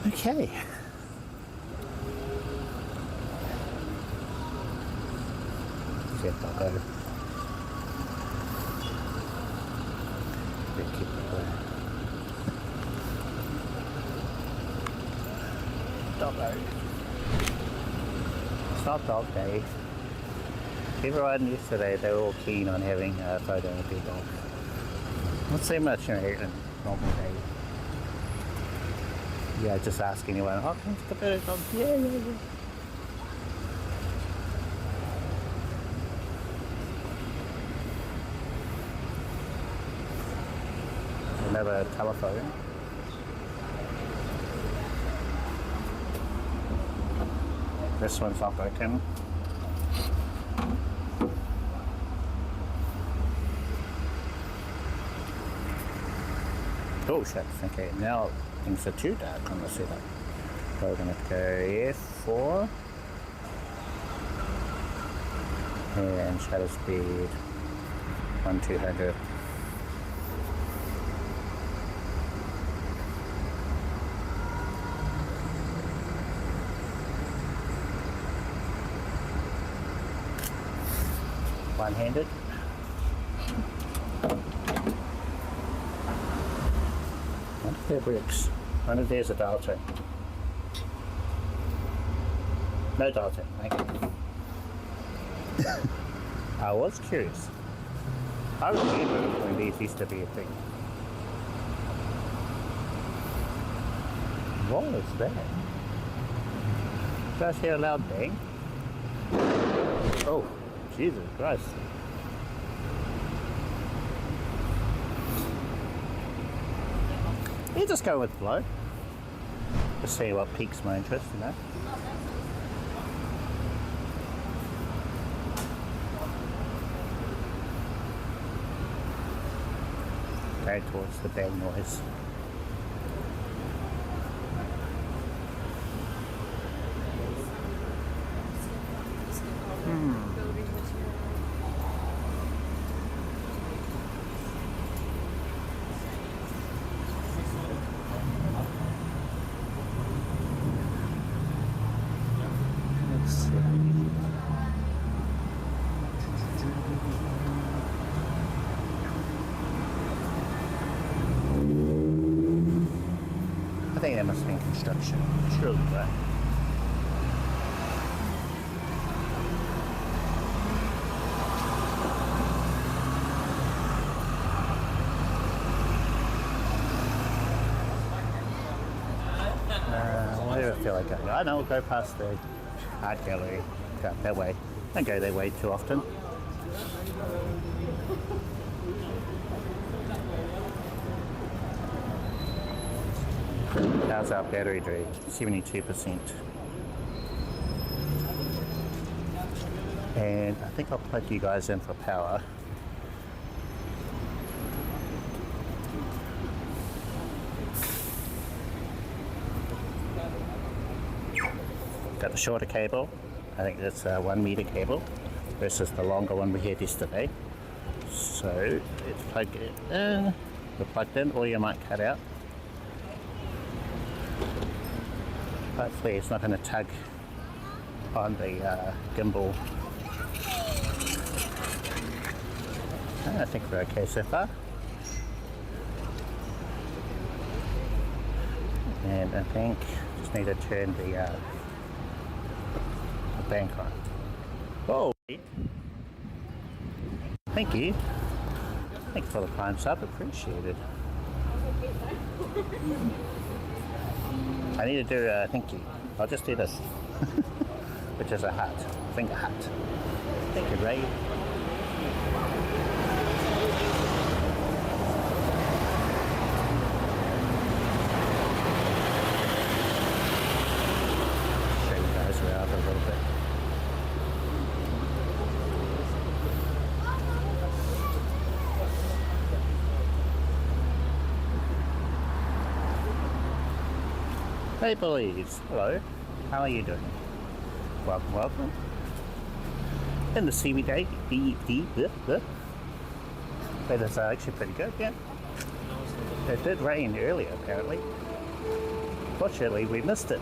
Okay. See if I'll go. Keep it going. Doggo. It's not dog day. Everyone yesterday, they were all keen on having a photo of their dog. Not so much in a normal day. Yeah, just ask anyone, oh, can you take a photo of dog? Yeah. Another telephone. This one's not broken. Oh shit, okay, now things are too dark on the setup. So we're going to go F4 and shutter speed 1200. One-handed. One of their bricks. One of theirs a dial tone. No dial tone, okay. I was curious. I remember when these used to be a thing. What was that? Did I hear a loud bang? Oh. Jesus Christ. You just go with flow. Just see what piques my interest, you know. Go towards the bang noise. construction. Surely, right? Where do I feel like going? I know we'll go past the art gallery. Go that way. Don't go that way too often. How's our battery doing? 72%. And I think I'll plug you guys in for power. Got the shorter cable. I think that's a 1 meter cable versus the longer one we had yesterday. So let's plug it in. We're plugged in, or you might cut out. Hopefully it's not going to tug on the gimbal. I think we're okay so far. And I think just need to turn the bank on. Oh, thank you. Thanks for the prime sub, appreciated. I need to do a thank you. I'll just do this, which is a heart, finger heart. Thank you, Ray. Show you guys around a little bit. Hey boys, hello, how are you doing? Welcome, welcome. In the seaweed day, weather's actually pretty good, yeah. It did rain earlier apparently. Fortunately, we missed it.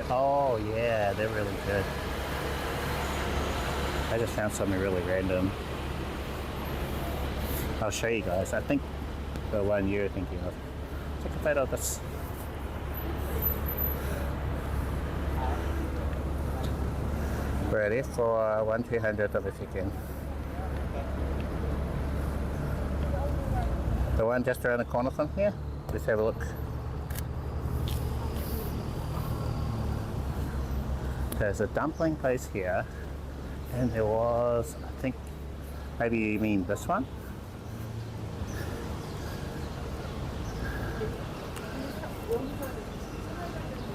Oh yeah, they're really good. I just found something really random. I'll show you guys. I think the one you're thinking of. Take a photo of this. Ready for 1/200 of a chicken. The one just around the corner from here. Let's have a look. There's a dumpling place here, and there was, I think, maybe you mean this one?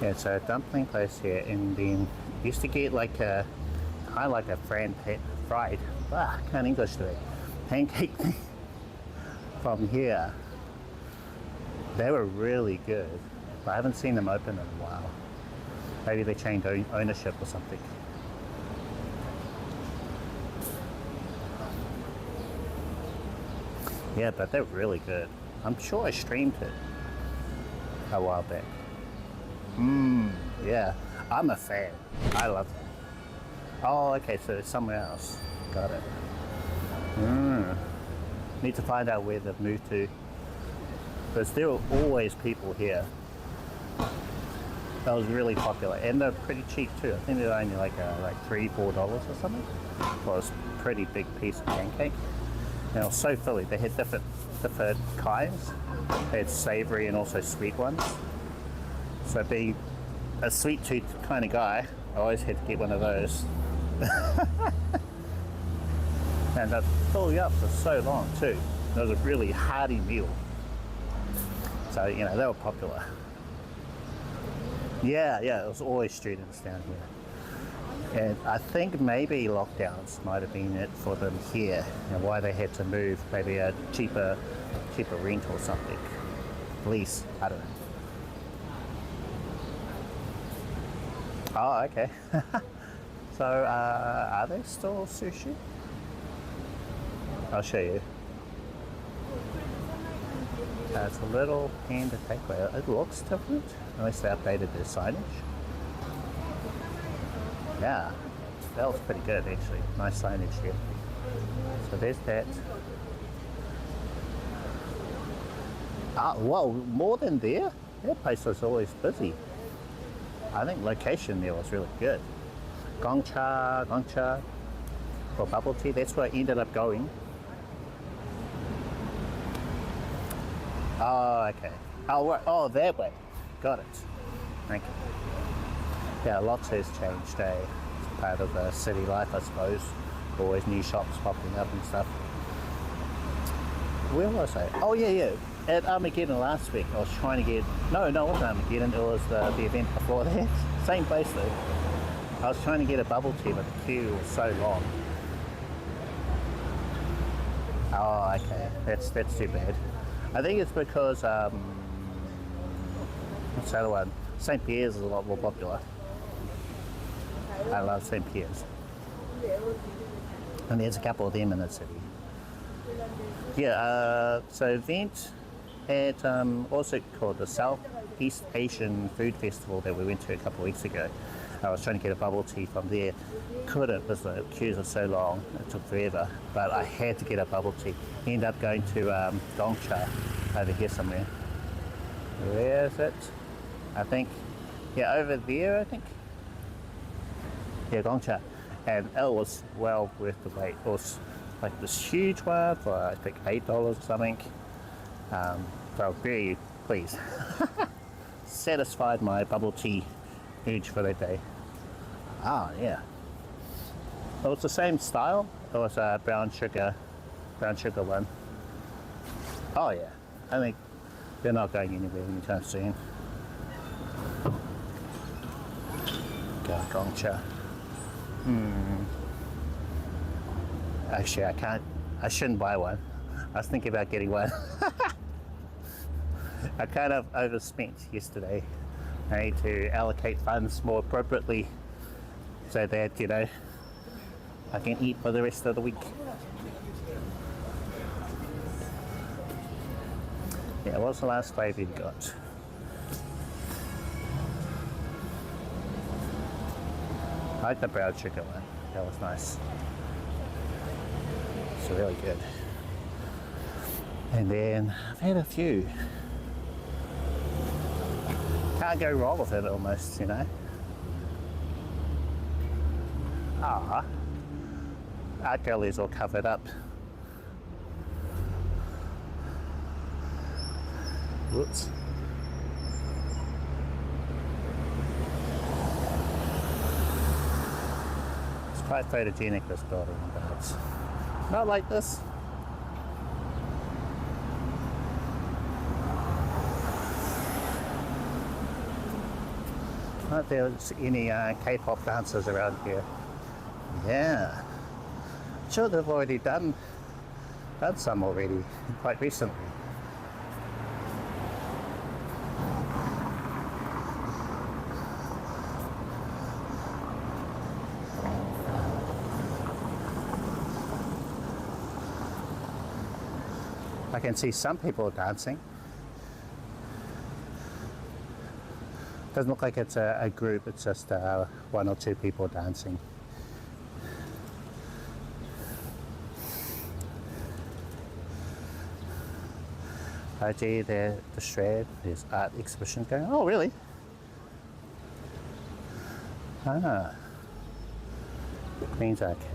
Yeah, so a dumpling place here, and then used to get like a, I like a fried, can't English today, pancake thing from here. They were really good, but I haven't seen them open in a while. Maybe they changed ownership or something. Yeah, but they're really good. I'm sure I streamed it a while back. Yeah, I'm a fan. I love it. Oh, okay, so it's somewhere else. Got it. Need to find out where they've moved to. Because there are always people here. That was really popular, and they're pretty cheap too. I think they're only like $3-4 or something for a pretty big piece of pancake. And it was so filling. They had different kinds. They had savoury and also sweet ones. So being a sweet tooth kind of guy, I always had to get one of those. And they'd fill you up for so long too. It was a really hearty meal. So you know they were popular. Yeah, it was always students down here. And I think maybe lockdowns might have been it for them here, and why they had to move, maybe a cheaper rent or something. Lease, I don't know. Oh, okay. So, are they still sushi? I'll show you. It's a little panda takeaway. It looks different, unless they updated their signage. Yeah, that was pretty good actually. Nice signage here. So there's that. Well, more than there. That place was always busy. I think location there was really good. Gongcha, for bubble tea. That's where I ended up going. Oh, okay. Oh, that way. Got it. Thank you. Yeah, lots has changed, eh? It's part of the city life, I suppose. Always new shops popping up and stuff. Where was I? Oh, yeah. At Armageddon last week, I was trying to get... No, it wasn't Armageddon. It was the event before that. Same place, though. I was trying to get a bubble tea, but the queue was so long. Oh, okay. That's too bad. I think it's because... what's the other one? St. Pierre's is a lot more popular. I love St. Pierre's. And there's a couple of them in the city. Yeah, so event at also called the Southeast Asian Food Festival that we went to a couple of weeks ago. I was trying to get a bubble tea from there. Couldn't because the queues are so long. It took forever. But I had to get a bubble tea. Ended up going to Gongcha over here somewhere. Where is it? I think, yeah, over there, I think. Yeah, Gongcha. And it was well worth the wait. It was like this huge one for I think $8 or something. So I was very pleased. Satisfied my bubble tea urge for that day. Ah, yeah. It was the same style. It was a brown sugar one. Oh yeah. I think they're not going anywhere anytime soon. Gongcha. Actually, I shouldn't buy one. I was thinking about getting one. I kind of overspent yesterday. I need to allocate funds more appropriately so that, you know, I can eat for the rest of the week. Yeah, what was the last flavour you got? I like the brown sugar one. That was nice. It's really good. And then I've had a few. Can't go wrong with it almost, you know. Our gully's all covered up. Whoops. It's quite photogenic, this building, but it's not like this. Not there's any K-pop dancers around here. Yeah. I'm sure they've already done some already, quite recently. I can see some people dancing. Doesn't look like it's a group, it's just one or two people dancing. Oh gee, the Shred, there's art exhibition going. Oh really? Ah. Queen's Arcade.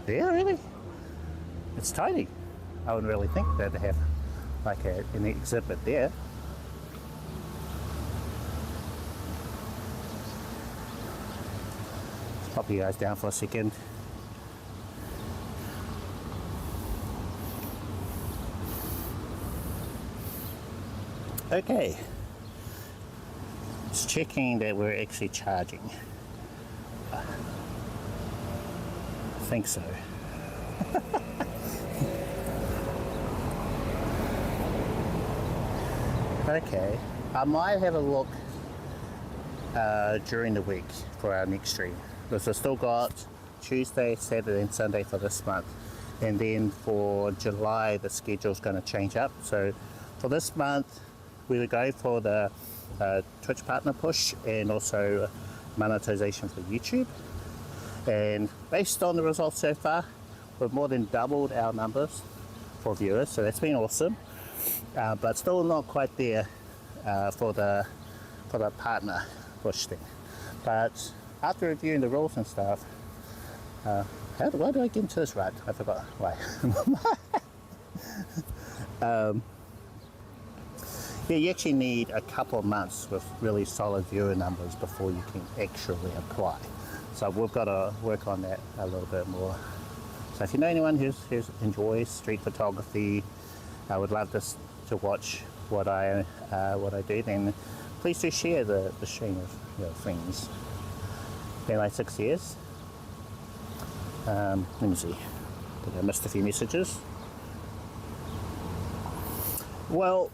Yeah, really? It's tiny. I wouldn't really think that they have like an exhibit there. Let's pop you guys down for a second. Okay. Just checking that we're actually charging. I think so. Okay, I might have a look during the week for our next stream, because I've still got Tuesday, Saturday and Sunday for this month, and then for July the schedule's going to change up. So for this month we were going for the Twitch partner push and also monetization for YouTube. And based on the results so far, we've more than doubled our numbers for viewers, so that's been awesome. But still not quite there for the partner bush thing. But after reviewing the rules and stuff, why do I get into this rut? I forgot why. Yeah, you actually need a couple of months with really solid viewer numbers before you can actually apply. So we've got to work on that a little bit more. So if you know anyone who enjoys street photography, I would love to watch what I do, then please do share the stream with your friends. Been like 6 years. Let me see. Did I miss a few messages? Well,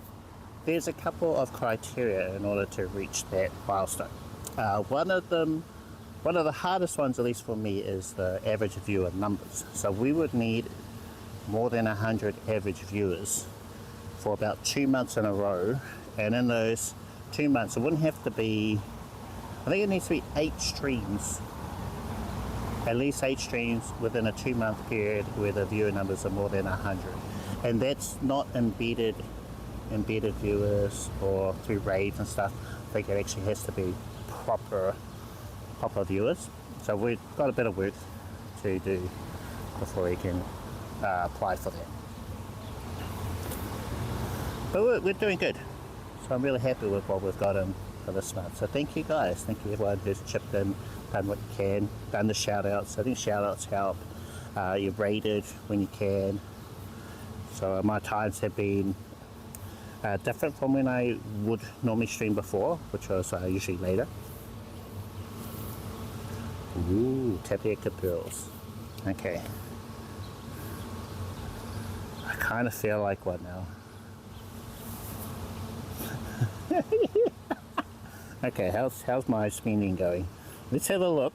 there's a couple of criteria in order to reach that milestone. One of the hardest ones, at least for me, is the average viewer numbers. So we would need more than 100 average viewers for about 2 months in a row, and in those 2 months, it wouldn't have to be, I think it needs to be 8 streams, at least 8 streams within a 2-month period where the viewer numbers are more than 100. And that's not embedded viewers or through raids and stuff. I think it actually has to be proper viewers. So we've got a bit of work to do before we can apply for that. But we're doing good. So I'm really happy with what we've got in for this month. So thank you guys. Thank you everyone who's chipped in, done what you can, done the shout outs. I think shout outs help. You've rated when you can. So my times have been different from when I would normally stream before, which was usually later. Ooh, tapioca pearls. Okay. I kind of feel like one now. Okay, how's my spinning going? Let's have a look.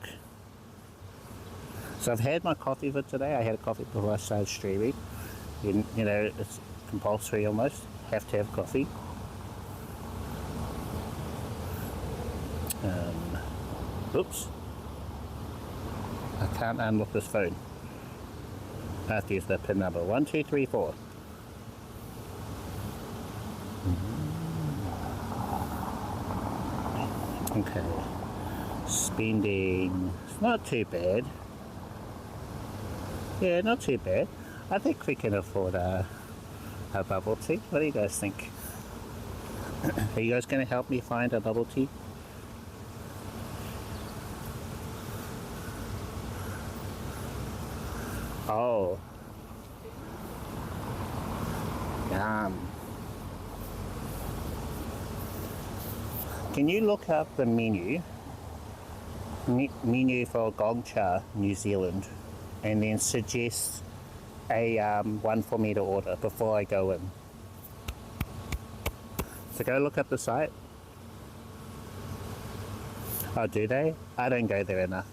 So I've had my coffee for today. I had a coffee before I started streaming. You know, it's compulsory almost. Have to have coffee. Oops. I can't unlock this phone. I have to use the pin number. 1, 2, 3, 4. Okay. Spending. It's not too bad. Yeah, not too bad. I think we can afford a bubble tea. What do you guys think? Are you guys going to help me find a bubble tea? Oh. Yum. Can you look up the menu for Gongcha, New Zealand, and then suggest a one for me to order before I go in? So go look up the site. Oh, do they? I don't go there enough.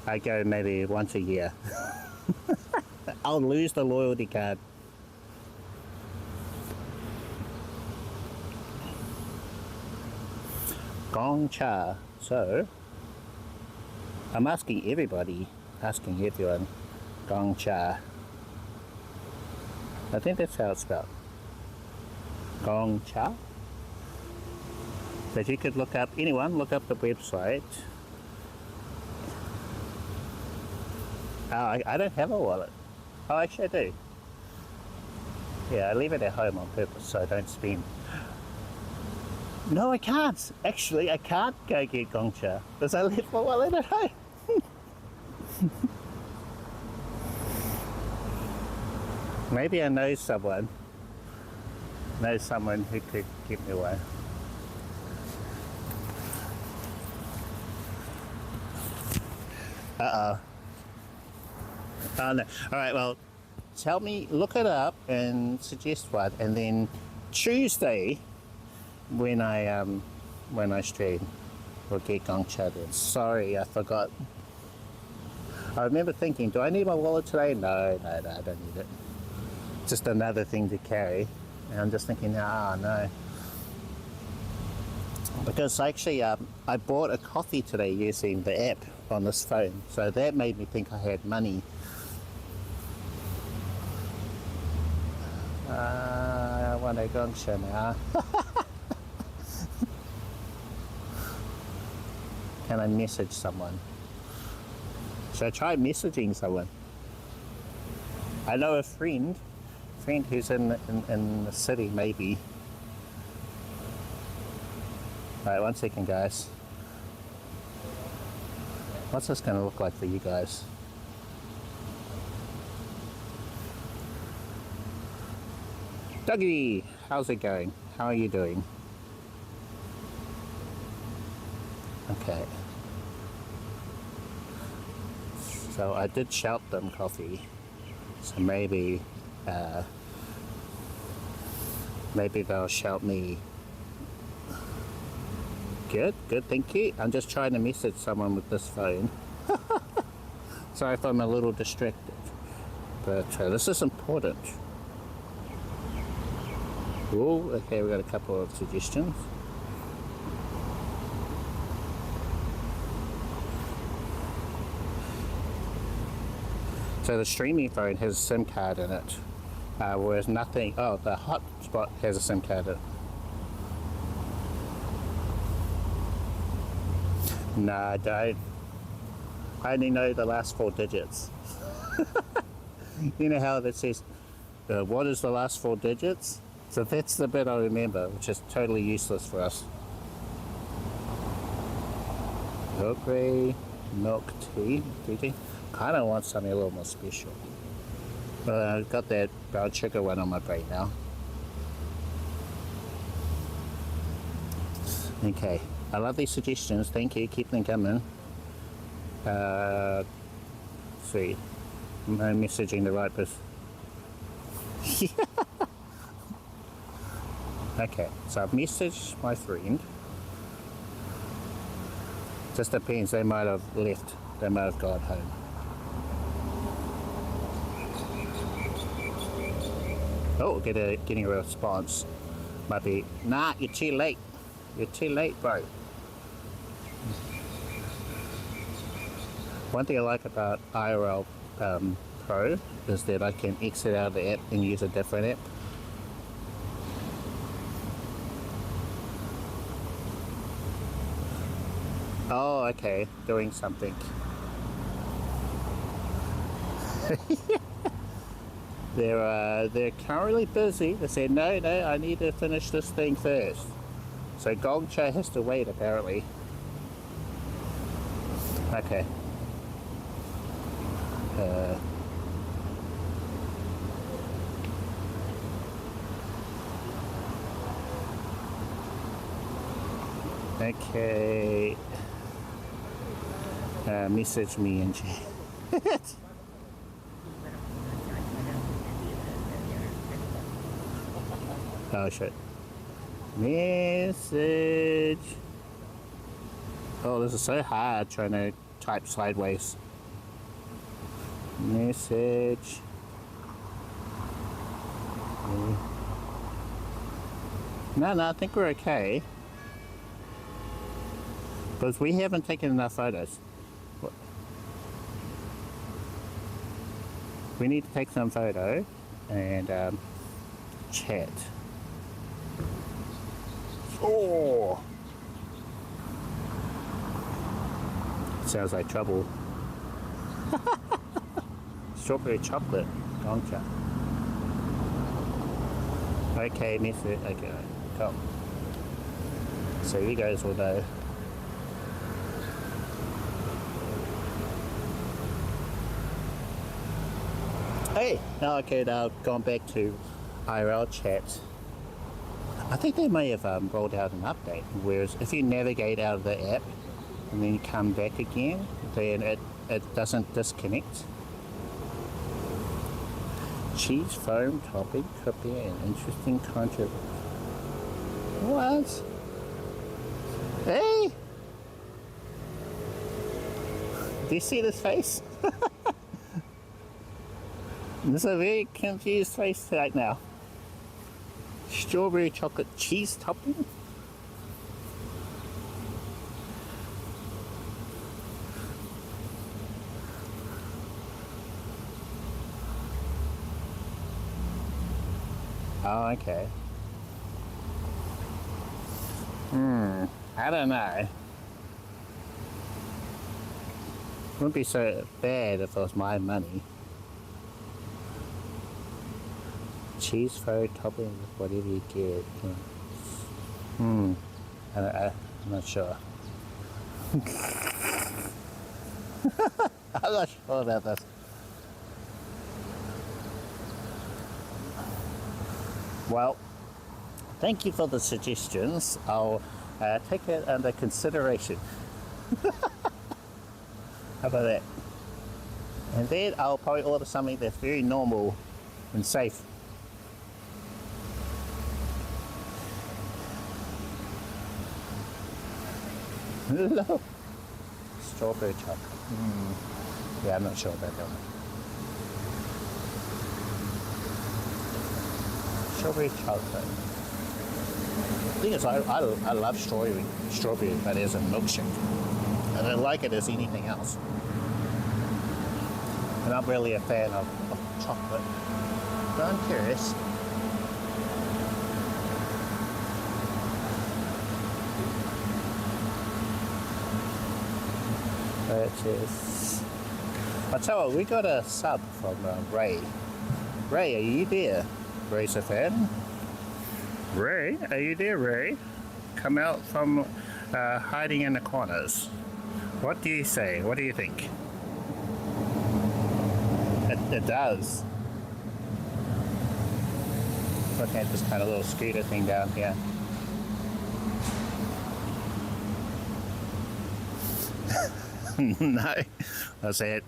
I go maybe once a year. I'll lose the loyalty card. Gongcha. So I'm asking everyone. Gongcha. I think that's how it's spelled. Gongcha. So if you could look up, anyone, look up the website. Oh, I don't have a wallet. Oh, actually I do. Yeah, I leave it at home on purpose so I don't spend. No, I can't. Actually, I can't go get Gongcha because I left my wallet at home. Maybe I know someone who could give me one. Uh-oh. Oh no. Alright, well, tell me, look it up and suggest one, and then Tuesday when I stream, we'll get Gongcha then. Sorry, I forgot. I remember thinking, do I need my wallet today? No, I don't need it. Just another thing to carry. And I'm just thinking, no. Because actually I bought a coffee today using the app on this phone, so that made me think I had money. I want a gongcha now. Can I message someone? Should I try messaging someone? I know a friend who's in the city, maybe. Alright, 1 second, guys. What's this going to look like for you guys? Dougie, how's it going? How are you doing? Okay. So I did shout them coffee. So maybe they'll shout me. Good, thank you. I'm just trying to message someone with this phone. Sorry if I'm a little distracted, but this is important. Oh, okay, we've got a couple of suggestions. So the streaming phone has a SIM card in it, whereas nothing, the hotspot has a SIM card in it. No, I don't. I only know the last 4 digits. You know how that says, what is the last 4 digits? So that's the bit I remember, which is totally useless for us. Milk grey, milk tea, kind of want something a little more special. I've got that brown sugar one on my brain now. Okay, I love these suggestions, thank you, keep them coming. See, am I messaging the right person? Okay, so I've messaged my friend. Just depends, they might have left, they might have gone home. Oh, getting a response. Might be, nah, you're too late. You're too late, bro. One thing I like about IRL Pro is that I can exit out of the app and use a different app. Oh, okay, doing something. They're currently busy. They said, no, I need to finish this thing first. So Gongcha has to wait, apparently. Okay. Okay. Message me in chat. Oh shit. Message. Oh, this is so hard trying to type sideways. Message. No, I think we're okay. Because we haven't taken enough photos. We need to take some photo and chat. Oh! Sounds like trouble. Strawberry chocolate, Gongcha. Okay, miss it. Okay, come. So you guys will know. Hey, now okay, now gone back to IRL chat. I think they may have rolled out an update, whereas if you navigate out of the app and then you come back again, then it doesn't disconnect. Cheese foam topping could be an interesting concept. What? Hey! Do you see this face? This is a very confused face right now. Strawberry chocolate cheese topping? Oh, okay. I don't know. Wouldn't be so bad if it was my money. Cheese faux topping with whatever you get. I'm not sure. I'm not sure about this. Well, thank you for the suggestions. I'll take it under consideration. How about that? And then I'll probably order something that's very normal and safe. Strawberry chocolate. Yeah, I'm not sure about that one. Strawberry chocolate. The thing is, I love strawberry, but as a milkshake. I don't like it as anything else. And I'm really a fan of chocolate. But I'm curious. Purchase. I'll tell you what, we got a sub from Ray. Ray, are you there? Ray's a fan. Ray, are you there, Ray? Come out from hiding in the corners. What do you say? What do you think? It does. Look at this kind of little scooter thing down here. No, I said,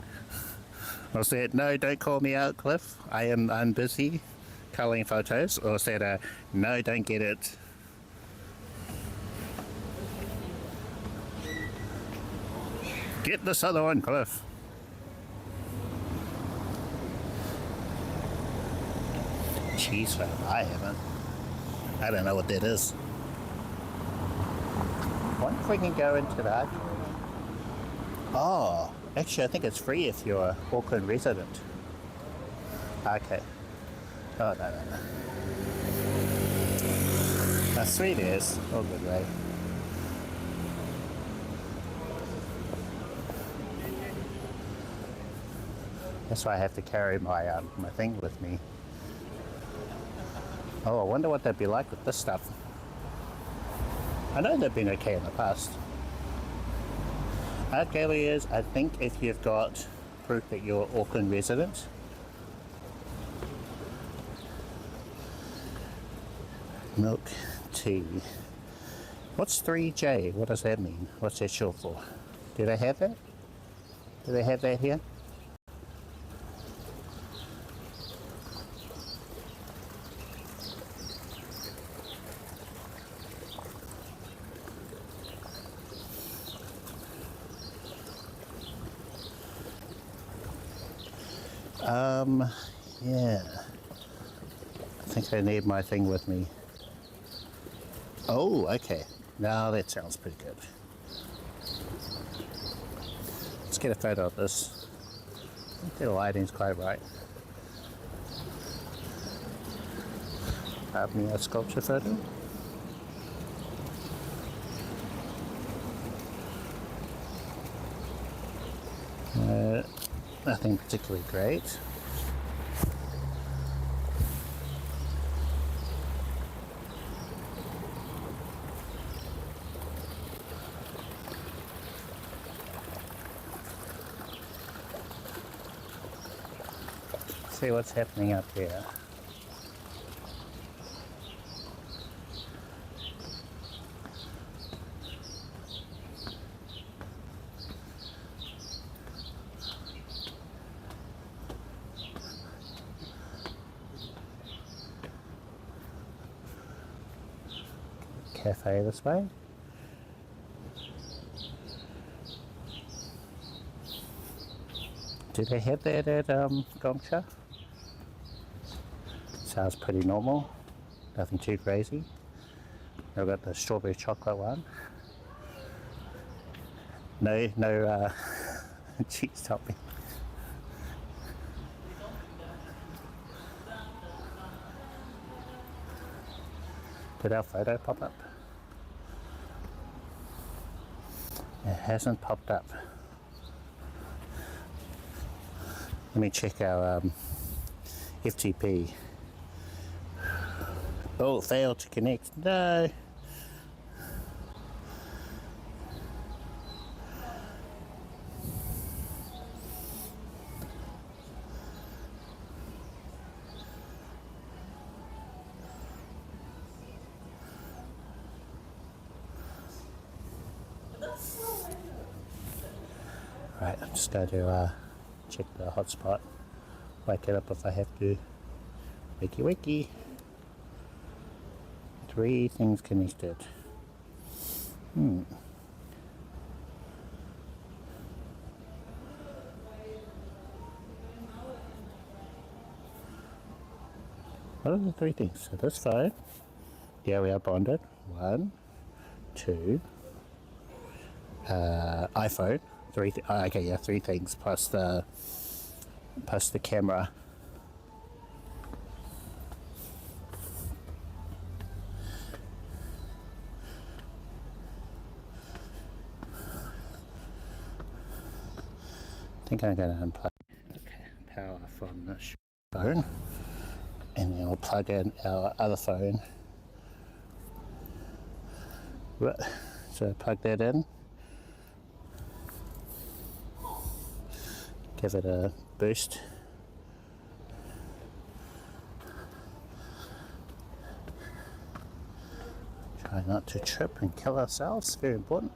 no, don't call me out, Cliff. I'm busy colouring photos. Or said, no, don't get it. Get this other one, Cliff. Cheese fat, I haven't. I don't know what that is. I wonder if we can go into that. Oh, actually, I think it's free if you're an Auckland resident. Okay. Oh, no. That's 3 days. Oh, good, right? That's why I have to carry my my thing with me. Oh, I wonder what they'd be like with this stuff. I know they've been okay in the past. Art gallery is, I think, if you've got proof that you're an Auckland resident. Milk tea. What's 3J? What does that mean? What's that short for? Do they have that? Do they have that here? Yeah. I think I need my thing with me. Oh, okay. Now that sounds pretty good. Let's get a photo of this. I think the lighting's quite right. Have me a sculpture photo. Nothing particularly great. See what's happening up here. Cafe this way. Do they have that at Gongcha? Sounds pretty normal. Nothing too crazy. I've got the strawberry chocolate one. No cheese topping. Did our photo pop up? It hasn't popped up. Let me check our FTP. Oh, failed to connect. No. Right, I'm just going to check the hotspot. Wake it up if I have to. Wakey wakey. 3 things connected. What are the 3 things? So this phone, yeah, we are bonded. 1, 2, iPhone. 3. Okay, yeah, 3 things plus the camera. I think I'm going to unplug power from this phone, and then we'll plug in our other phone. So plug that in, give it a boost. Try not to trip and kill ourselves, very important.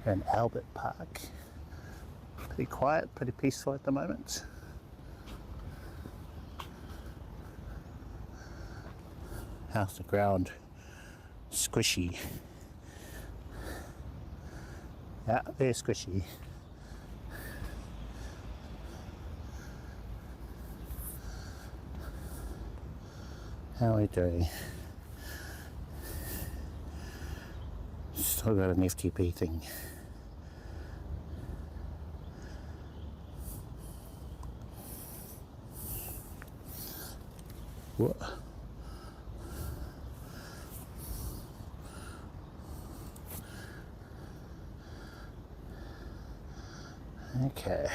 In Albert Park. Pretty quiet, pretty peaceful at the moment. How's the ground? Squishy. Yeah, very squishy. How are we doing? Still got an FTP thing. What? Okay.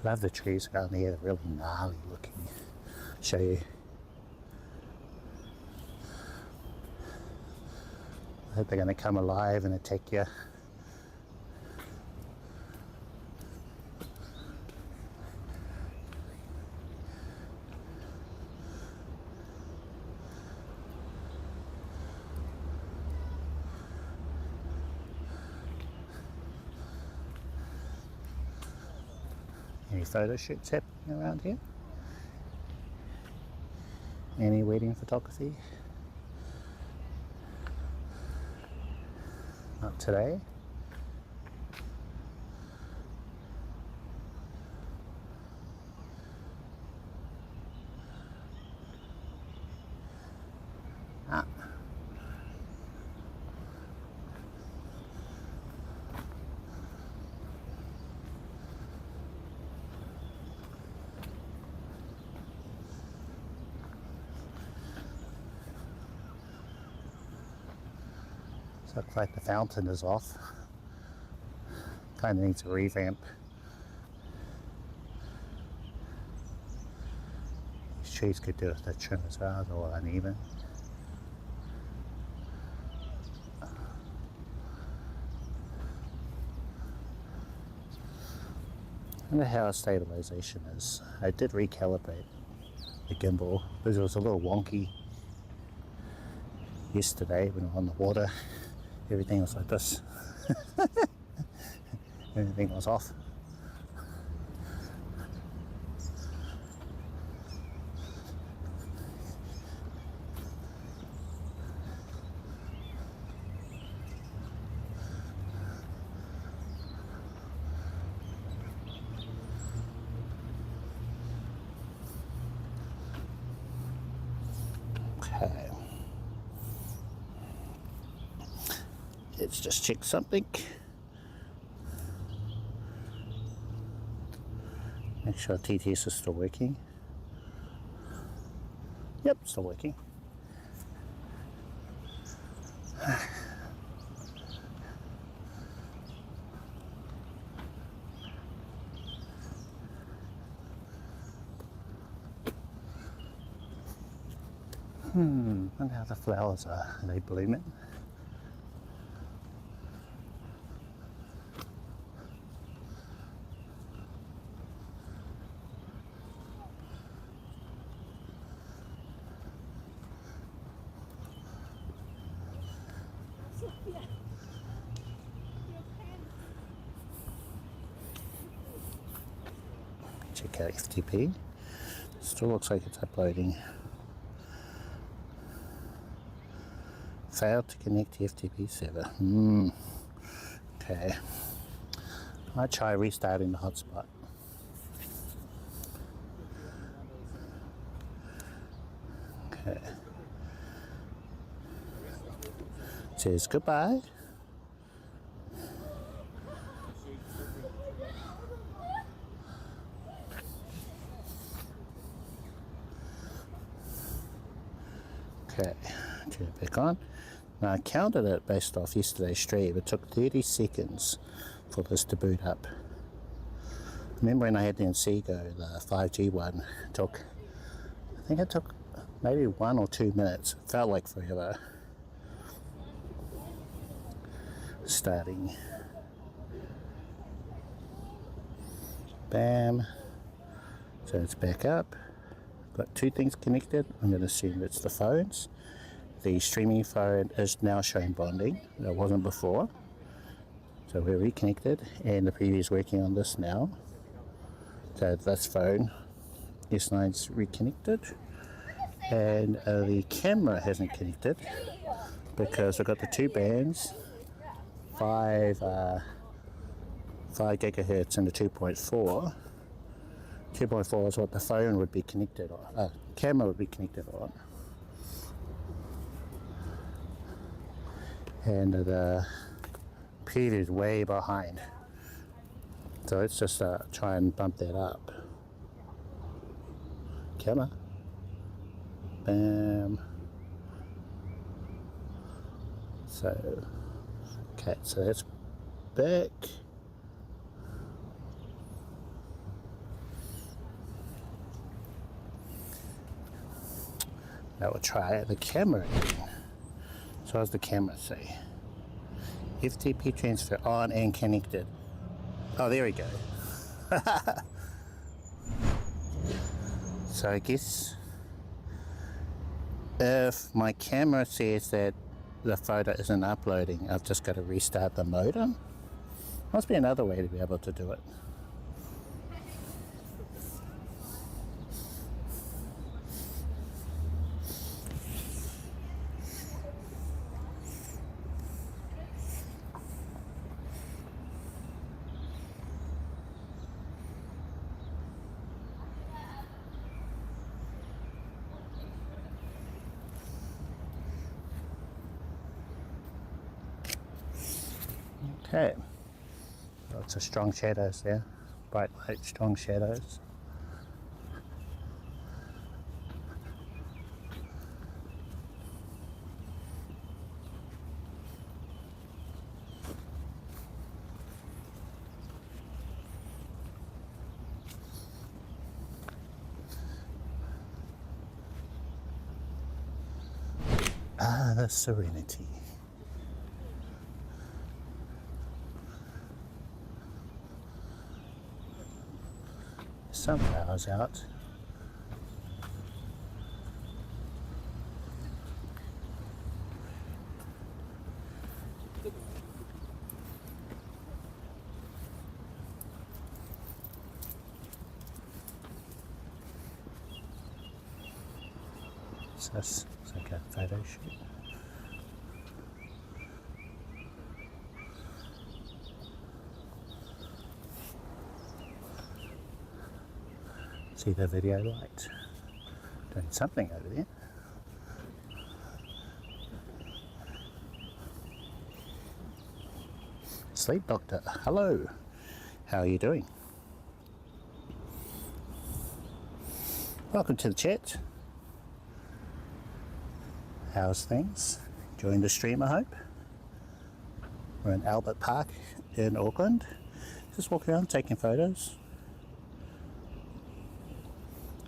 Love the trees around here, they're really gnarly looking. Show you. I hope they're going to come alive and attack you. Any photo shoots happening around here? Any wedding photography? Not today. Ah. Looks like the fountain is off. Kind of needs a revamp. These trees could do with a trim as well, they're all uneven. I wonder how our stabilization is. I did recalibrate the gimbal because it was a little wonky yesterday when we were on the water. Everything was like this. Everything was off. Let's just check something. Make sure TTS is still working. Yep, still working. Wonder how the flowers are they blooming? Check out FTP. Still looks like it's uploading. Failed to connect to FTP server. Okay. I might try restarting the hotspot. Okay. Says goodbye. Okay, turn it back on. Now I counted it based off yesterday's stream. It took 30 seconds for this to boot up. Remember when I had the Inseego, the 5G one, I think it took maybe 1 or 2 minutes. It felt like forever. Starting. Bam. So it's back up. Got 2 things connected. I'm going to assume it's the phones. The streaming phone is now showing bonding. It wasn't before. So we're reconnected, and the preview is working on this now. So this phone, S9's reconnected, and the camera hasn't connected because I've got the 2 bands, 5 gigahertz and the 2.4. 2.4 is what the phone would be connected on. Camera would be connected on. And the preview is way behind. So let's just try and bump that up. Camera. Bam. So, okay, so that's back. Now we'll try the camera again. So what does the camera say? FTP transfer on and connected. Oh, there we go. So I guess if my camera says that the photo isn't uploading, I've just got to restart the modem. Must be another way to be able to do it. Okay, lots of strong shadows there, bright light, strong shadows. Ah, the serenity. Sunflowers out. So it's like a photo shoot. See the video light doing something over there. Sleep Doctor, hello. How are you doing? Welcome to the chat. How's things? Enjoying the stream, I hope. We're in Albert Park in Auckland. Just walking around taking photos.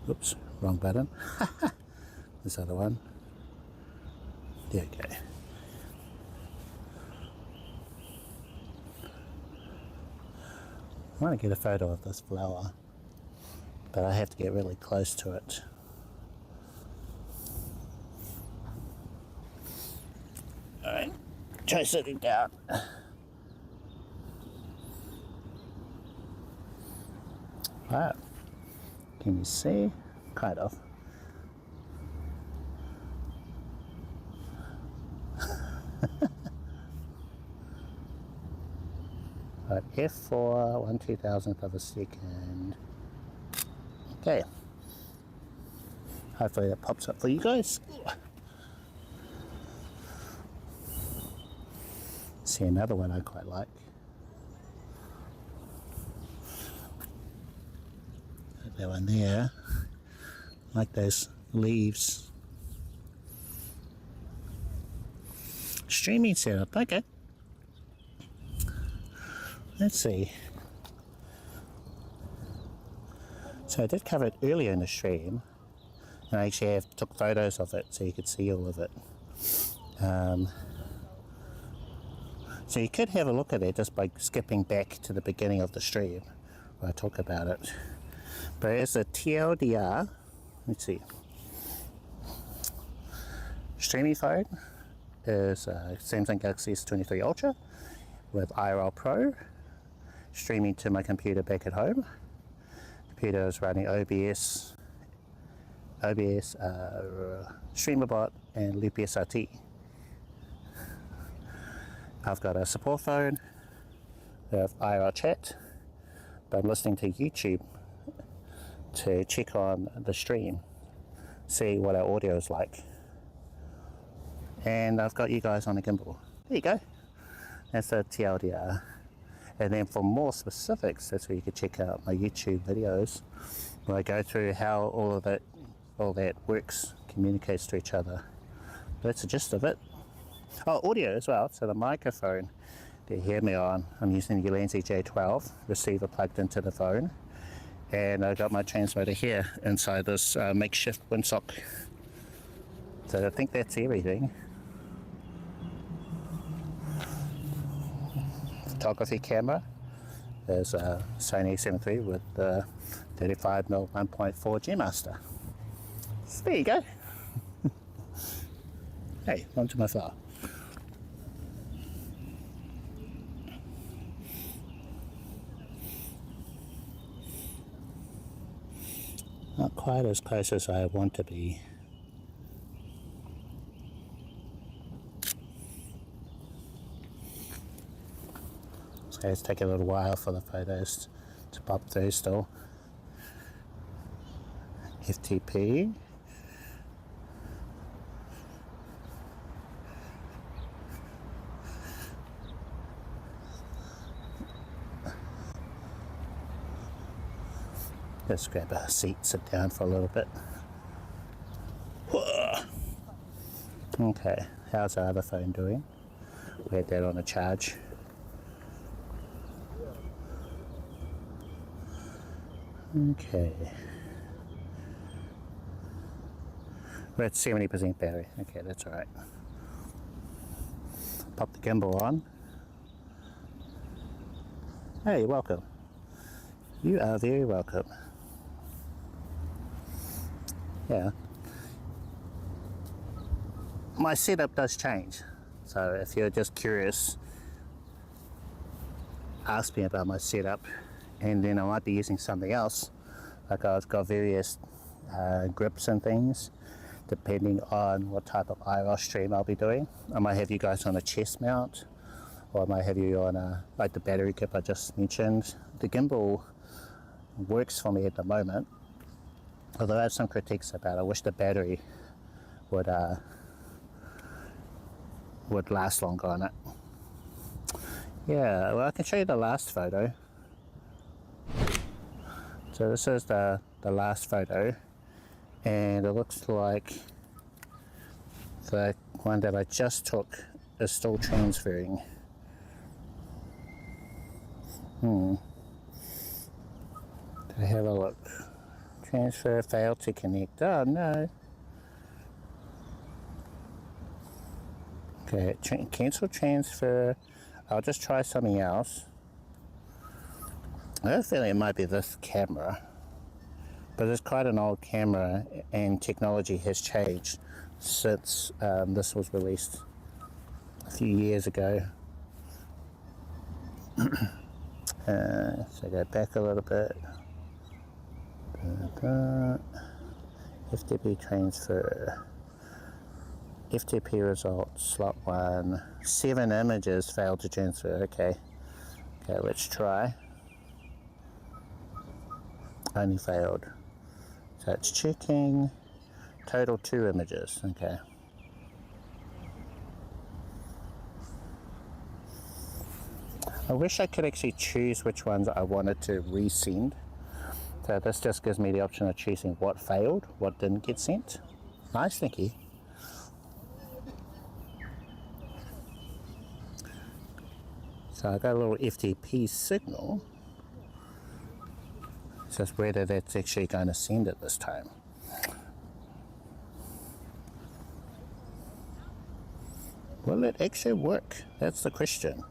Oops, wrong button. This other one. There we go. I want to get a photo of this flower, but I have to get really close to it. Alright, try sitting down. Wow, can you see? Kind of. Right, F for 1/2000th of a second. Okay. Hopefully that pops up for you guys. See another one I quite like. That one there. Like those leaves. Streaming setup, okay. Let's see. So I did cover it earlier in the stream, and I actually took photos of it so you could see all of it. So you could have a look at it just by skipping back to the beginning of the stream where I talk about it. But as a TLDR, let's see. Streaming phone is Samsung Galaxy S23 Ultra with IRL Pro. Streaming to my computer back at home. Computer is running OBS, StreamerBot, and Loop SRT. I've got a support phone with IRL chat, but I'm listening to YouTube to check on the stream, see what our audio is like. And I've got you guys on a gimbal. There you go. That's a TLDR. And then for more specifics, that's where you can check out my YouTube videos where I go through how all that works, communicates to each other. That's the gist of it. Oh, audio as well. So the microphone that you hear me on, I'm using the Ulanzi J12 receiver plugged into the phone. And I've got my transmitter here inside this makeshift windsock. So I think that's everything. Photography camera is a Sony a7 III with the 35mm 1.4 G Master. So there you go. Hey, onto my flower. Not quite as close as I want to be. So it's taking a little while for the photos to pop through still. FTP. Just grab a seat, sit down for a little bit. Okay, how's our other phone doing? We had that on a charge. Okay. We're at 70% battery. Okay, that's alright. Pop the gimbal on. Hey, welcome. You are very welcome. Yeah. My setup does change. So if you're just curious, ask me about my setup, and then I might be using something else. Like I've got various grips and things, depending on what type of IRL stream I'll be doing. I might have you guys on a chest mount, or I might have you on like the battery grip I just mentioned. The gimbal works for me at the moment, although I have some critiques about it. I wish the battery would last longer on it. Yeah, well, I can show you the last photo. So this is the last photo, and it looks like the one that I just took is still transferring. To have a look. Transfer failed to connect. Oh no. Okay, cancel transfer. I'll just try something else. I have a feeling it might be this camera, but it's quite an old camera and technology has changed since this was released a few years ago. So go back a little bit. FTP transfer. FTP results, slot 1. 7 images failed to transfer. Okay, let's try. Only failed. So it's checking. Total 2 images. Okay. I wish I could actually choose which ones I wanted to resend. So this just gives me the option of choosing what failed, what didn't get sent. Nice, thank you. So I got a little FTP signal. It's just whether that's actually going to send it this time. Will it actually work? That's the question.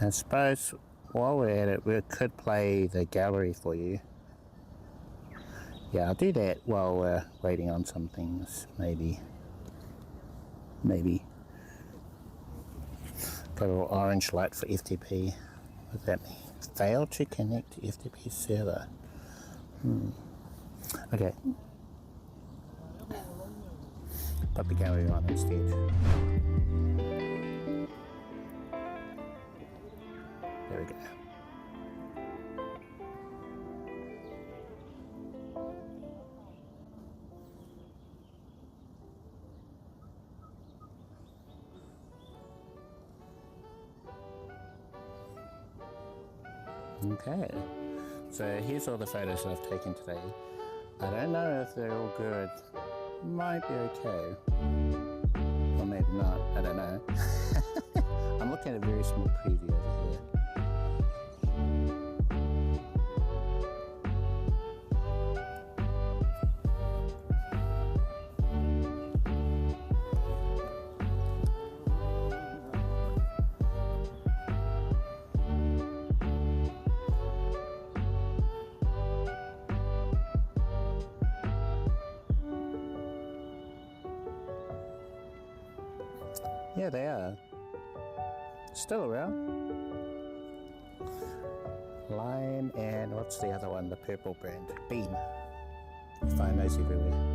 I suppose while we're at it, we could play the gallery for you. Yeah, I'll do that while we're waiting on some things, maybe. Got a little orange light for FTP. What does that mean? Fail to connect to FTP server. Okay. Put the gallery on instead. There we go. Okay, so here's all the photos that I've taken today. I don't know if they're all good. Might be okay. Or maybe not, I don't know. I'm looking at a very small preview over here. Yeah, they are. Still around. Line and what's the other one? The purple brand. Beam. You find those everywhere.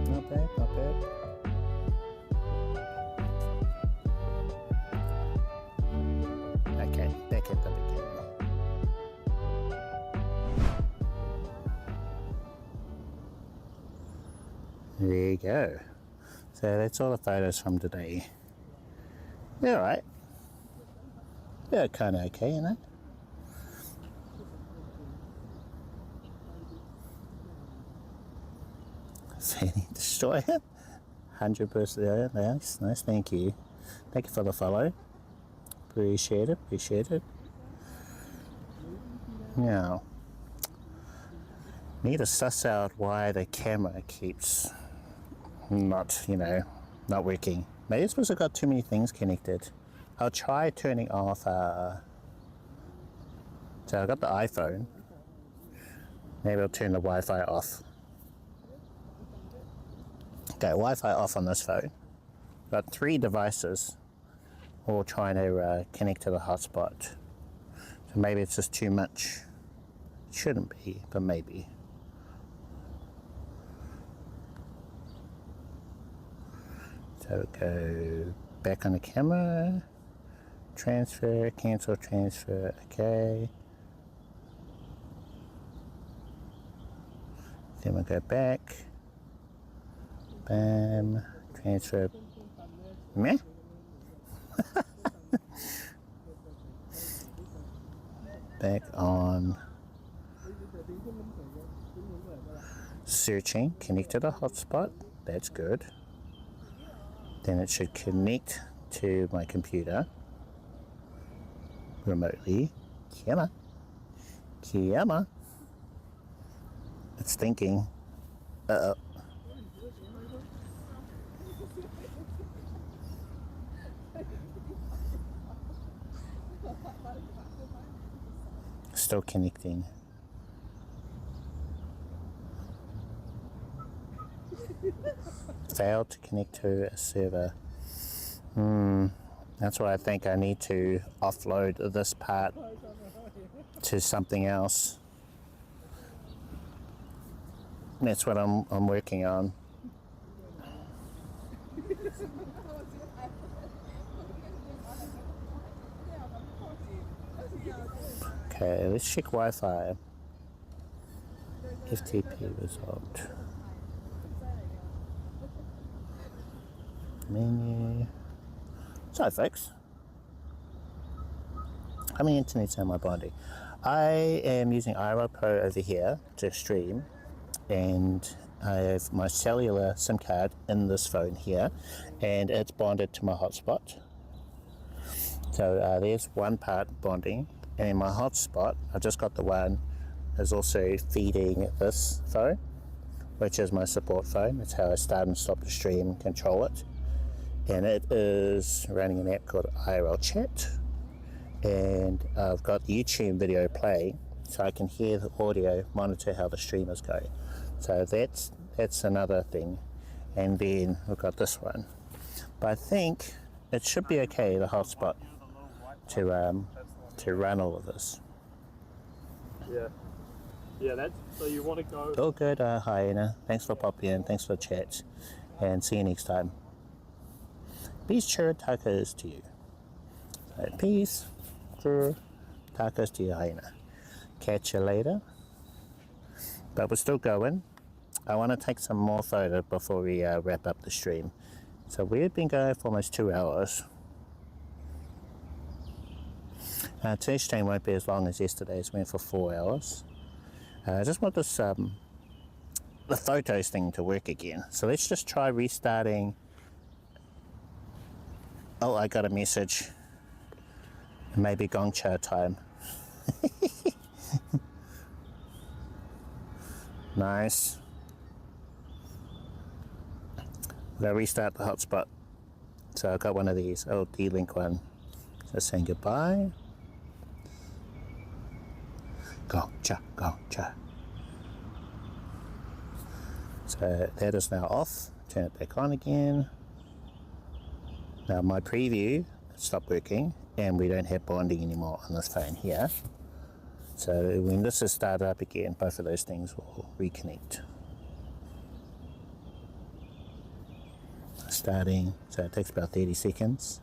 Not bad, not bad. Okay, back at the beginning. There you go. So that's all the photos from today. They're alright. They're kind of okay, you know. Fanny Destroyer. 100%. Nice, thank you. Thank you for the follow. Appreciate it. Now, need to suss out why the camera keeps not working. Maybe it's because I've got too many things connected. I'll try turning off, so I've got the iPhone. Maybe I'll turn the Wi-Fi off. Okay, Wi-Fi off on this phone. Got 3 devices or trying to connect to the hotspot. So maybe it's just too much. Shouldn't be, but maybe. So go back on the camera, transfer, cancel transfer, okay. Then we'll go back, bam, transfer, meh. Back on searching, connect to the hotspot, that's good. Then it should connect to my computer remotely. Camera. It's thinking. Uh-oh. Still connecting. Failed to connect to a server. That's why I think I need to offload this part to something else. That's what I'm working on. Okay, let's check Wi-Fi. FTP resolved. Menu. So folks, how many internets am I bonding? I am using IRL Pro over here to stream, and I have my cellular SIM card in this phone here, and it's bonded to my hotspot. So there's one part bonding, and in my hotspot, I just got the one, is also feeding this phone, which is my support phone. That's how I start and stop the stream, control it. And it is running an app called IRL Chat, and I've got the YouTube video playing, so I can hear the audio, monitor how the stream is going. So that's another thing. And then we've got this one, but I think it should be okay, the hotspot, to run all of this. Yeah, that's, so you want to go. All good, Hyena. Thanks for popping in, thanks for the chat, and see you next time. Peace, sure, tacos to you. Peace, sure, tacos to you, Hyena. Catch you later. But we're still going. I want to take some more photo before we wrap up the stream. So we've been going for almost 2 hours. Today's stream won't be as long as yesterday's. We went for 4 hours. I just want this the photos thing to work again. So let's just try restarting. Oh, I got a message. Maybe Gongcha time. Nice. We'll restart the hotspot. So I got one of these, old D-Link one. So saying goodbye. Gongcha, Gongcha. So that is now off. Turn it back on again. Now my preview stopped working, and we don't have bonding anymore on this phone here. So when this is started up again, both of those things will reconnect. Starting, so it takes about 30 seconds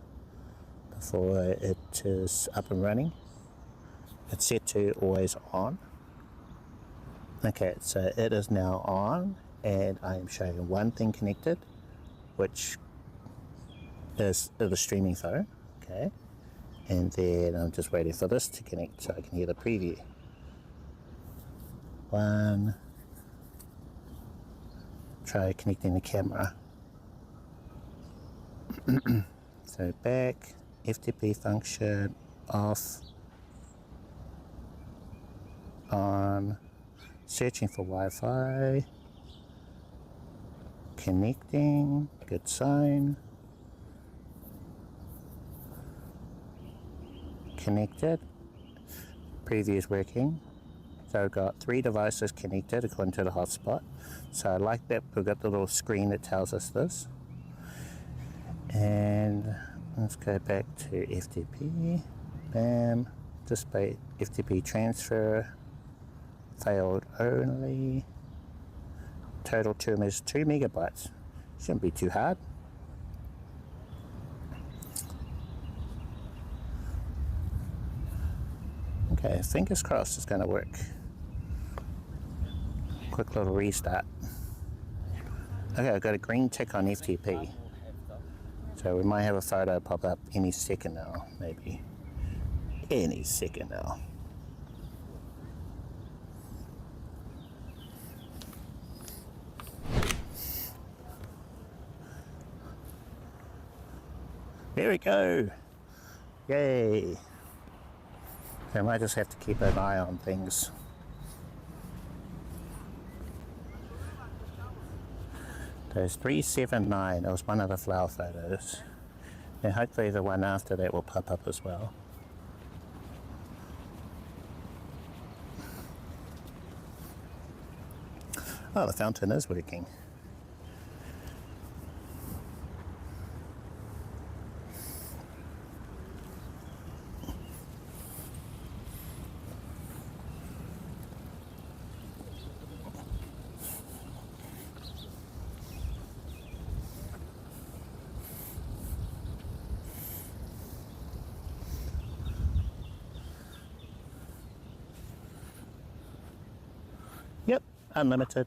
before it is up and running. It's set to always on. Okay, so it is now on, and I am showing one thing connected, which is the streaming phone. Okay, and then I'm just waiting for this to connect so I can hear the preview. One. Try connecting the camera. So back, FTP function off, on, searching for Wi-Fi, connecting, good sign. Connected, preview is working. So I've got 3 devices connected according to the hotspot. So I like that we've got the little screen that tells us this. And Let's go back to FTP. Bam. Display FTP transfer. Failed only. Total term is 2 megabytes. Shouldn't be too hard. Okay, fingers crossed it's going to work. Quick little restart. Okay, I've got a green tick on FTP. So we might have a photo pop up any second now, maybe. Any second now. There we go. Yay. So I might just have to keep an eye on things. There's 379, that was one of the flower photos. And hopefully the one after that will pop up as well. Oh, the fountain is working. Yep, unlimited.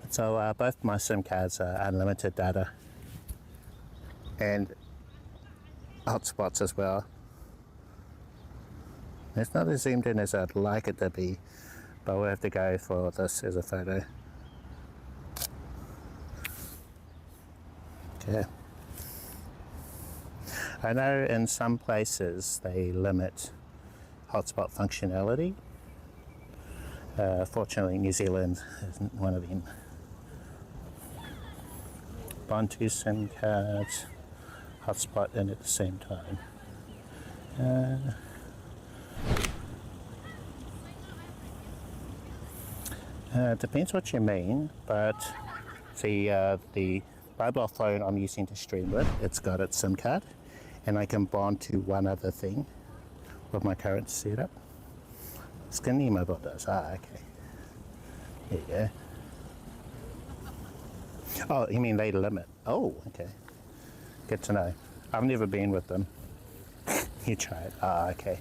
So both my SIM cards are unlimited data and hotspots as well. It's not as zoomed in as I'd like it to be, but we'll have to go for this as a photo. Okay. I know in some places they limit hotspot functionality. Fortunately, New Zealand isn't one of them. Bond 2 SIM cards, hotspot in at the same time. Depends what you mean, but the mobile phone I'm using to stream with, it's got its SIM card, and I can bond to one other thing with my current setup. Skinny mobile does. Ah, okay. There you go. Oh, you mean they limit? Oh, okay. Good to know. I've never been with them. You try it. Ah, okay.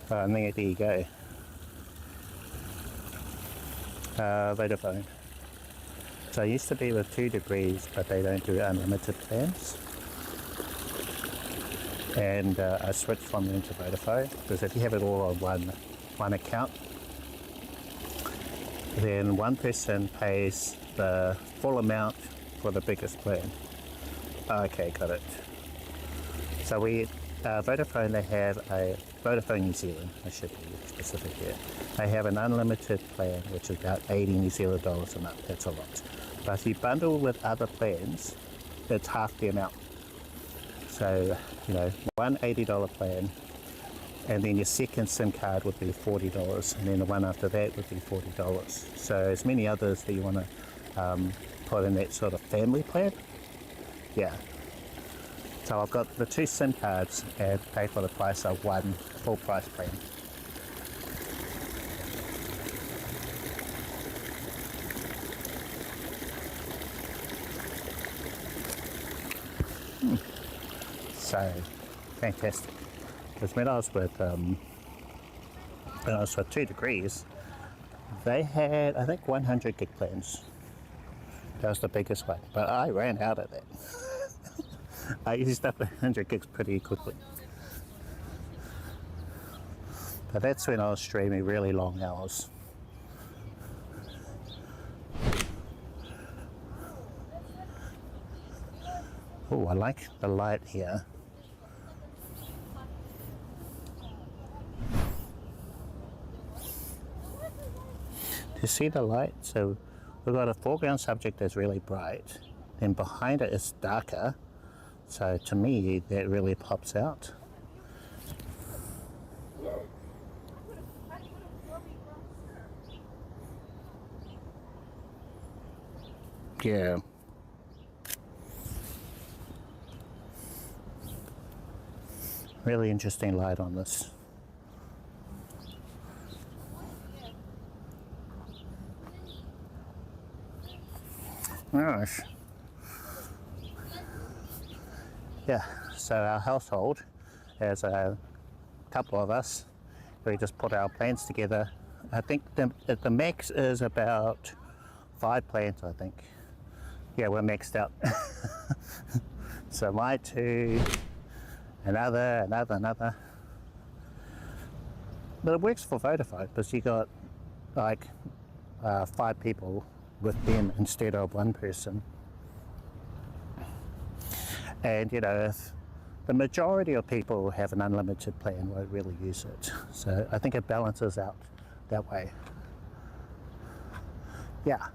And there you go. Vodafone. So I used to be with 2 Degrees, but they don't do unlimited plans. And I switched from them to Vodafone, because if you have it all on one account, then one person pays the full amount for the biggest plan. Okay, got it. So Vodafone, they have a Vodafone New Zealand, I should be specific here. They have an unlimited plan, which is about 80 New Zealand dollars a month. That's a lot. But if you bundle with other plans, it's half the amount. So, one $80 plan, and then your second SIM card would be $40, and then the one after that would be $40. So as many others that you want to put in that sort of family plan, yeah. So I've got the 2 SIM cards and pay for the price of one full price plan. So fantastic. Because when I was with 2 Degrees, they had, I think, 100 gig plans. That was the biggest one, but I ran out of that. I used up 100 gigs pretty quickly. But that's when I was streaming really long hours. Oh, I like the light here. Do you see the light? So we've got a foreground subject that's really bright, and behind it is darker. So to me, that really pops out. Yeah. Really interesting light on this. Nice. Yeah, so our household has a couple of us. We just put our plans together. I think the max is about 5 plans, I think. Yeah, we're maxed out. So my 2, another. But it works for Vodafone because you got like 5 people with them instead of 1 person. And you know, if the majority of people who have an unlimited plan won't really use it. So I think it balances out that way. Yeah.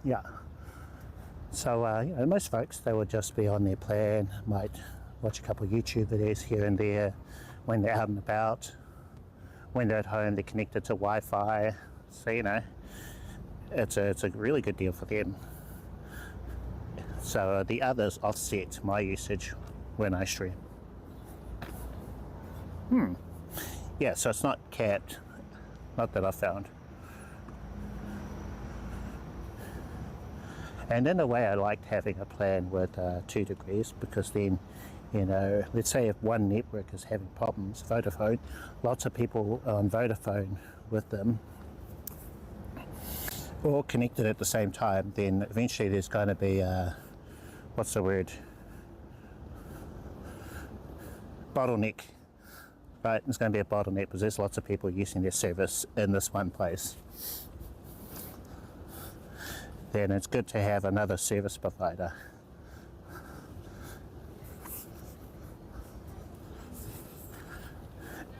So you know, most folks, they would just be on their plan, might watch a couple of YouTube videos here and there when they're out and about. When they're at home, they're connected to Wi-Fi. So you know, it's a really good deal for them. So the others offset my usage when I stream. Yeah, so it's not capped, not that I found. And in a way, I liked having a plan with 2 degrees, because then, you know, let's say if one network is having problems, Vodafone, lots of people on Vodafone with them all connected at the same time, then eventually there's going to be what's the word? Bottleneck. Right, there's going to be a bottleneck because there's lots of people using their service in this one place. Then it's good to have another service provider.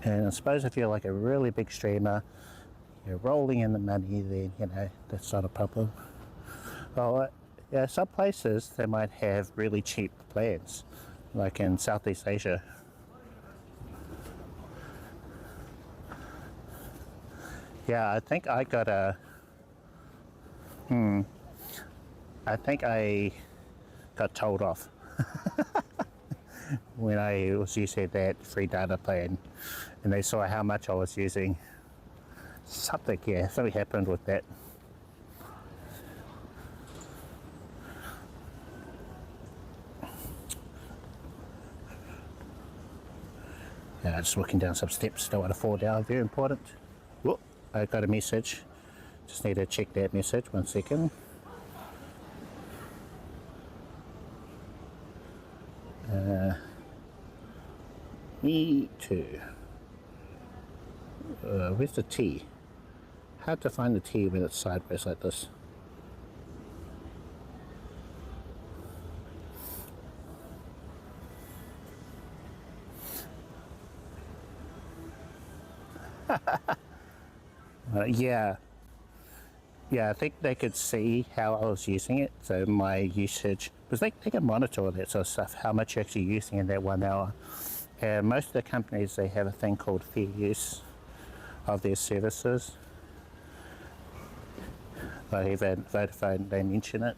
And I suppose if you're like a really big streamer, you're rolling in the money, then you know, that's not a problem. Well, yeah, some places they might have really cheap plans, like in Southeast Asia. Yeah, I think I got a. I think I got told off when I was using that free data plan, and they saw how much I was using. Something happened with that. Yeah, just walking down some steps, don't want to fall down, very important. Whoop, I got a message. Just need to check that message, 1 second. Me too. Where's the T? Hard to find the T when it's sideways like this. Yeah, I think they could see how I was using it, so my usage, because they can monitor all that sort of stuff, how much you're actually using in that 1 hour. And most of the companies, they have a thing called fair use of their services. Like even Vodafone, they mention it.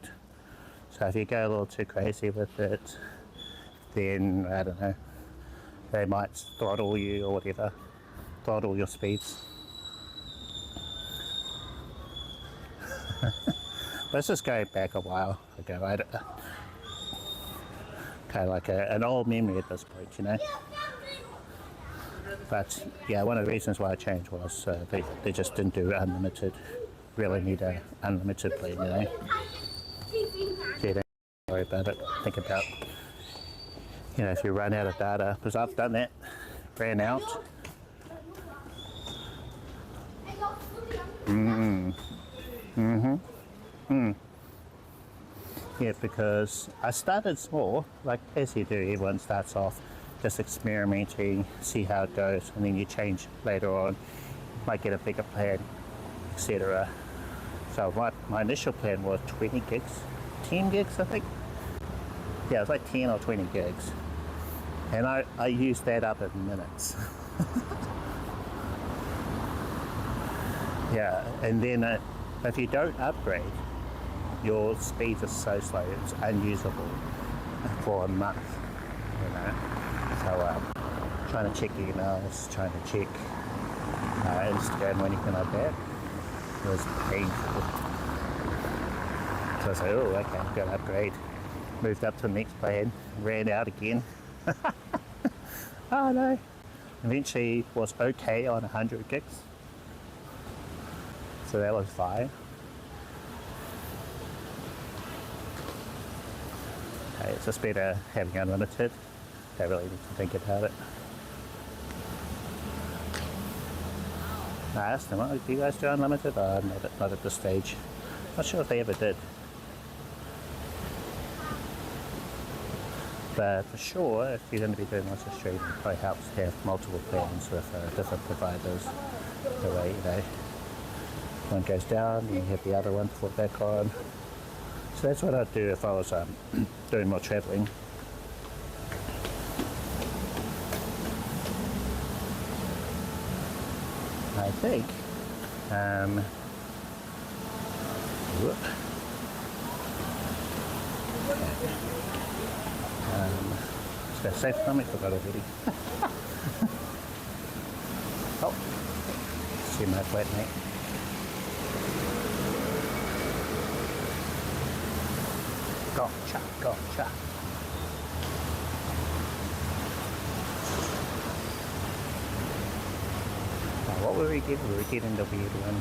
So if you go a little too crazy with it, then, I don't know, they might throttle you or whatever, throttle your speeds. Let's just go back a while ago. Kind of like an old memory at this point, you know. But yeah, one of the reasons why I changed was they just didn't do unlimited. Really need an unlimited plan, you know. So you don't worry about it. Think about, you know, if you run out of data, because I've done that, ran out. Yeah, because I started small, like as you do, everyone starts off just experimenting, see how it goes, and then you change later on, might get a bigger plan, etc. So my initial plan was 20 gigs, 10 gigs I think. Yeah, it was like 10 or 20 gigs. And I used that up in minutes. Yeah, and then if you don't upgrade, your speed is so slow, it's unusable for a month, you know. So Trying to check emails, trying to check Instagram or anything like that. It was painful. So I was like, oh, okay, I've got to upgrade. Moved up to the next plan, ran out again. Oh no. Eventually was okay on 100 gigs. So that was fine. Okay, it's just better having unlimited. Don't really need to think about it. I asked them, oh, do you guys do unlimited? Oh, not at this stage. Not sure if they ever did. But for sure, if you're going to be doing lots of streaming, it probably helps to have multiple plans with different providers. The way, one goes down, you have the other one put back on. So that's what I'd do if I was doing more travelling. I think, is that safe from me? Forgot already. Oh, see my flatmate. Gotcha, gotcha. Now, what were we getting? We were getting the weird one.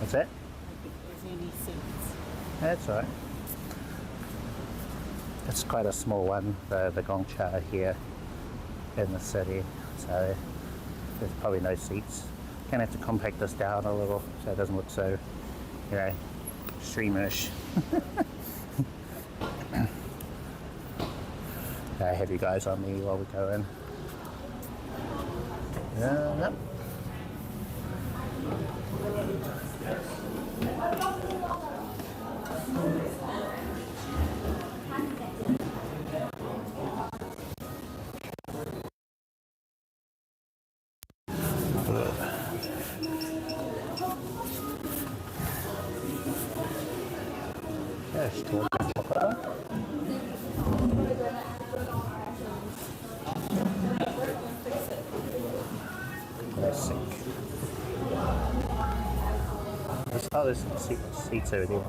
What's that? That's all right. It's quite a small one, the Gongcha here in the city, so there's probably no seats. Gonna have to compact this down a little so it doesn't look so, streamish. I have you guys on me while we go in. Yep. Classic. There's seats over there.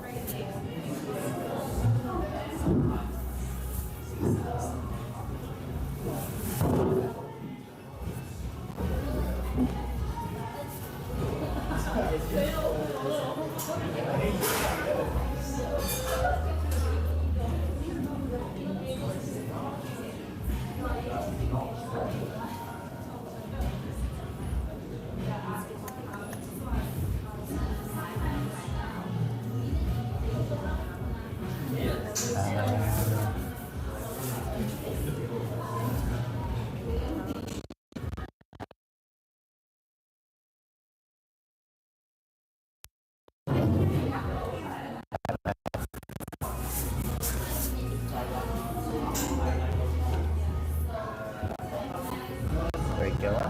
Regular,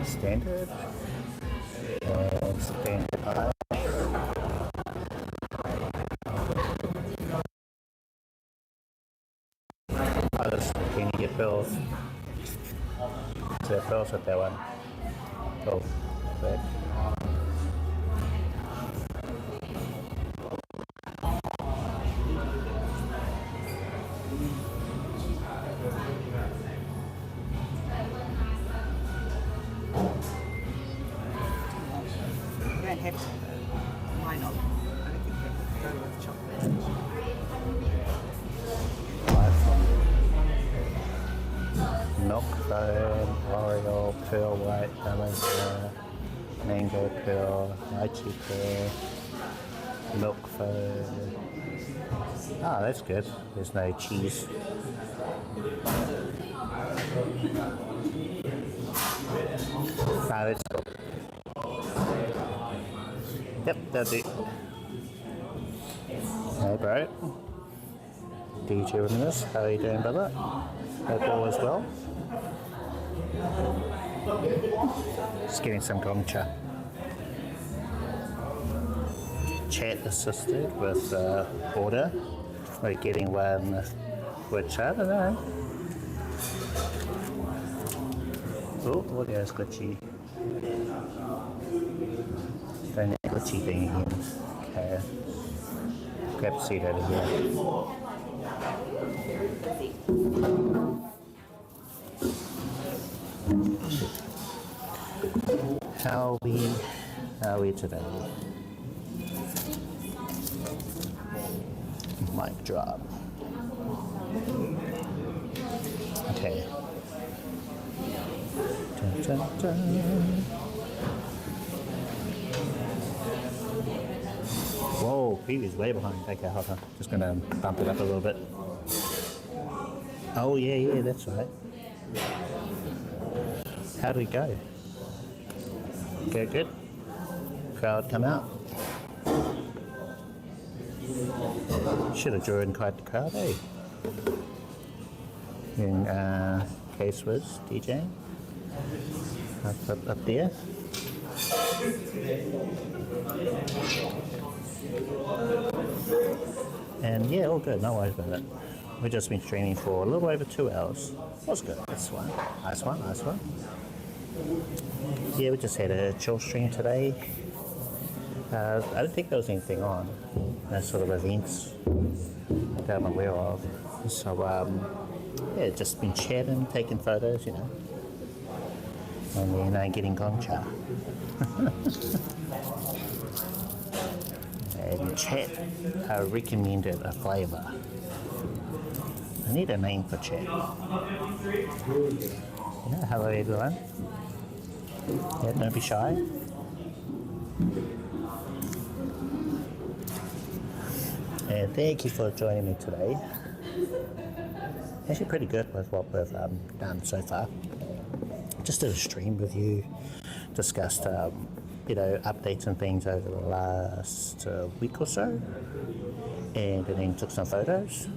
standard, and standard high. I just can you get bills? So bills with that one. Oh, good. Why not? I think you could go with chocolate. Milk foam, Oreo, pearl white, lemon, mango pearl, lychee pearl, milk foam. Ah, that's good. There's no cheese. Ah, that's cool. Yep, that's it. Hey bro. DJ Winners, how are you doing, brother? Hope all is well. Just getting some gongcha. chat assisted with order. We're getting one which I don't know. Oh, audio's glitchy. Don't that glitchy thing again. Okay. Grab a seat over here. How are we today? Mic drop. Okay. Dun, dun, dun. Whoa, Phoebe's way behind. Okay, hold on. Just gonna bump it up a little bit. Oh yeah, that's right. How did it go? Good. Crowd come out. Should have drawn quite the crowd, eh? And Case was DJing up there. And yeah, all good, no worries about it. We've just been streaming for a little over 2 hours. That's good, that's one. Nice one. Yeah, we just had a chill stream today. I don't think there was anything on, those sort of events that I'm aware of. So, yeah, just been chatting, taking photos, and then getting gongcha. And chat recommended a flavour. I need a name for chat. Yeah, hello everyone. Yeah, don't be shy. And thank you for joining me today. Actually pretty good with what we've done so far. Just did a stream with you, discussed updates and things over the last week or so, and then took some photos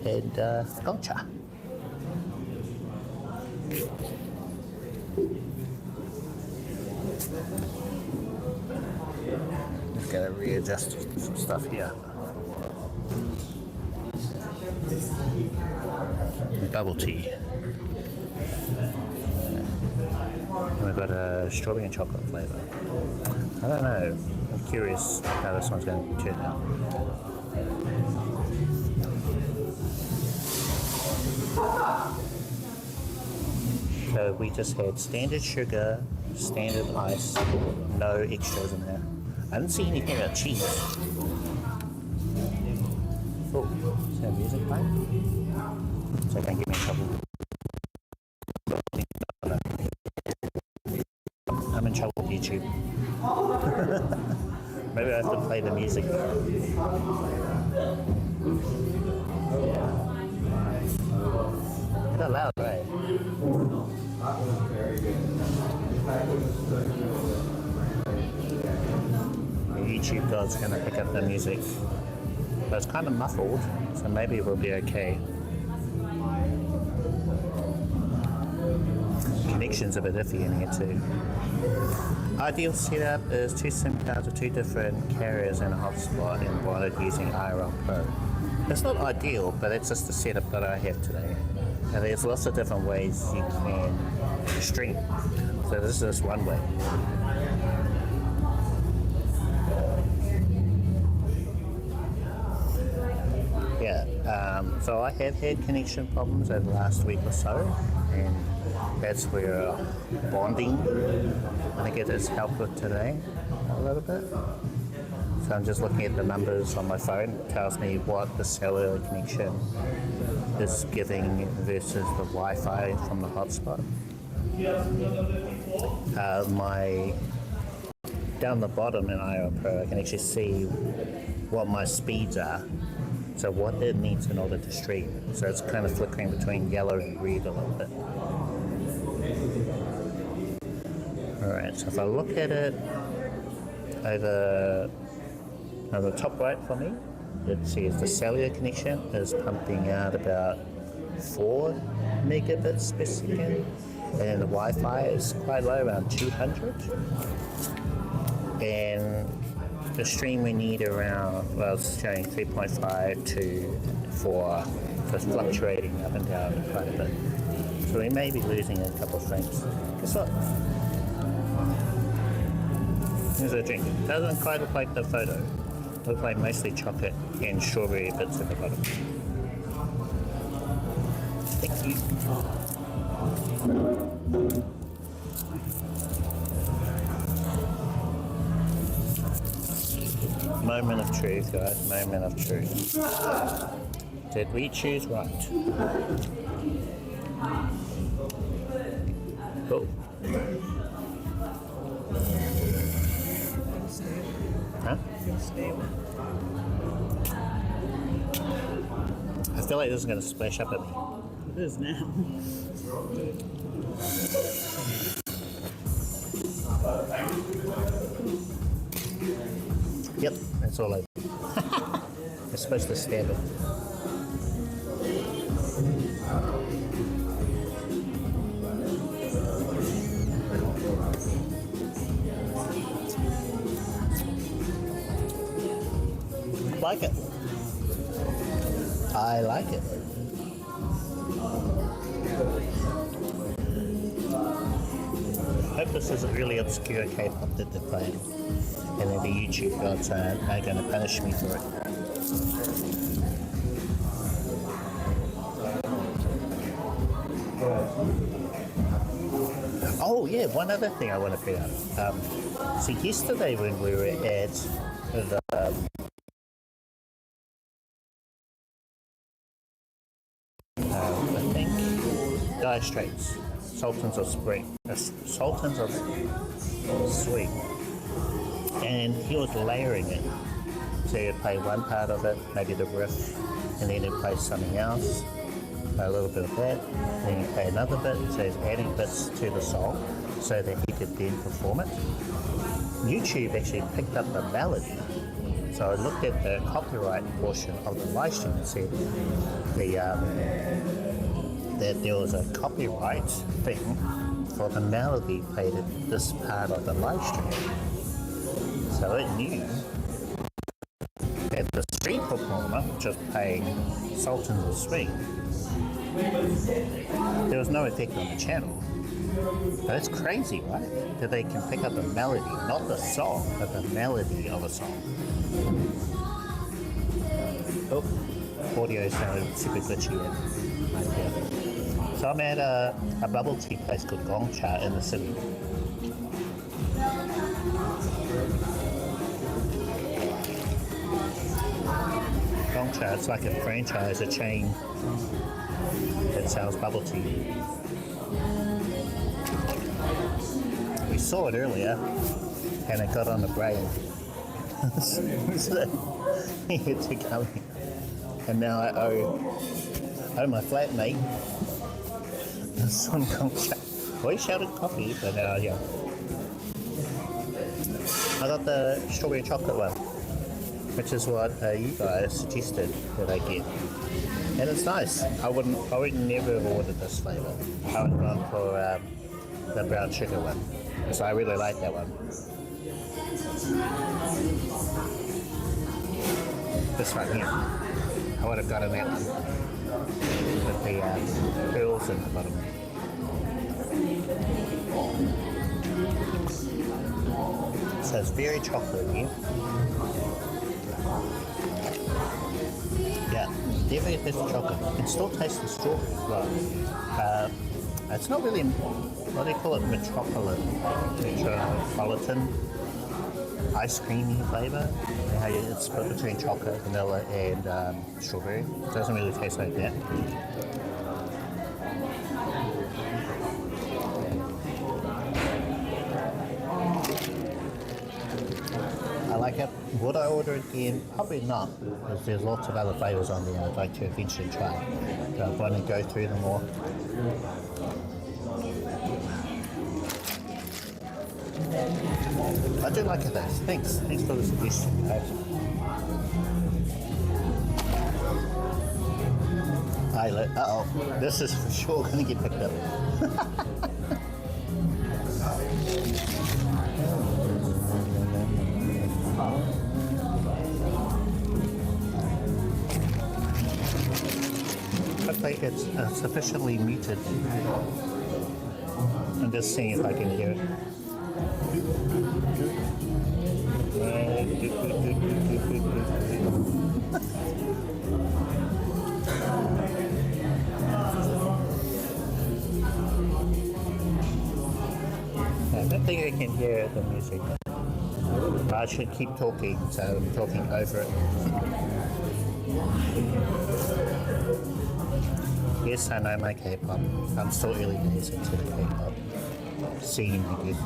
and gotcha. Just gotta readjust some stuff here. Bubble tea. And we've got a strawberry and chocolate flavour. I don't know. I'm curious how this one's going to turn out. So we just had standard sugar, standard ice, no extras in there. I didn't see anything about cheese. Oh, is that music playing? So I can't get me in trouble. I'm in trouble with YouTube. Maybe I have to play the music. It's not loud, right? The YouTube god's gonna pick up the music. But it's kind of muffled, so maybe it will be okay. Connection's a bit iffy in here too. Ideal setup is 2 SIM cards with 2 different carriers and a hotspot and wired using IRL Pro. It's not ideal, but it's just the setup that I have today. And there's lots of different ways you can stream. So this is just one way. So I have had connection problems over the last week or so, and that's where bonding, I think it has helped with today a little bit. So I'm just looking at the numbers on my phone. It tells me what the cellular connection is giving versus the Wi-Fi from the hotspot. Down the bottom in IRL Pro, I can actually see what my speeds are. So what it needs in order to stream. So it's kind of flickering between yellow and red a little bit. Alright, so if I look at it over on the top right for me, it says the cellular connection is pumping out about 4 megabits per second, and the Wi-Fi is quite low, around 200. And the stream we need around, well, it's showing 3.5 to 4, so it's fluctuating up and down quite a bit. So we may be losing a couple of frames. Guess what? Here's a drink. Doesn't quite look like the photo. Looks like mostly chocolate and strawberry bits at the bottom. Thank you. Moment of truth, guys. Moment of truth. Did we choose right? Oh. Huh? I feel like this is going to splash up at me. It is now. Yep, that's all over. It's supposed to stab it. Like it. I like it. I hope this isn't really obscure K-pop that they're playing, and then the YouTube gods are going to punish me for it. Oh yeah, one other thing I want to bring up. So yesterday when we were at the I think Dire Straits, Sultans of Spring, Sultans of Swing, and he was layering it. So he'd play one part of it, maybe the riff, and then he'd play something else, a little bit of that, then he'd play another bit, so he's adding bits to the song so that he could then perform it. YouTube actually picked up the melody. So I looked at the copyright portion of the live stream and said that there was a copyright thing for the melody played at this part of the live stream. So it knew that the street performer just playing Sultans of Swing, there was no effect on the channel. But it's crazy, right? That they can pick up the melody, not the song, but the melody of a song. Oh, audio sounded super glitchy right here. So I'm at a bubble tea place called Gongcha in the city. Gongcha, it's like a franchise, a chain that sells bubble tea. We saw it earlier and it got on the brain. So he had to come in. And now I owe my flatmate some Gongcha. Well, he shouted coffee, but yeah. I got the strawberry chocolate one, which is what you guys suggested that I get. And it's nice. I would never have ordered this flavour. I would have gone for the brown sugar one. So I really like that one. This one here. I would have gotten that one. With the pearls in the bottom. So it's very chocolatey. Yeah, definitely a bit of chocolate. You can still taste the strawberry as well. It's not really, what do you call it, metropolitan ice creamy flavour. It's split between chocolate, vanilla and strawberry. It doesn't really taste like that. I like it. Would I order it again? Probably not, because there's lots of other flavours on there I'd like to eventually try. So I want to go through them all. I do like it though. Thanks for the suggestion, guys. Uh-oh, this is for sure going to get picked up. hopefully it's sufficiently muted. I'm just seeing if I can hear it. I don't think I can hear the music. I should keep talking, so I'm talking over it. Yes, I know my K-pop. I'm still early days into the K-pop scene again.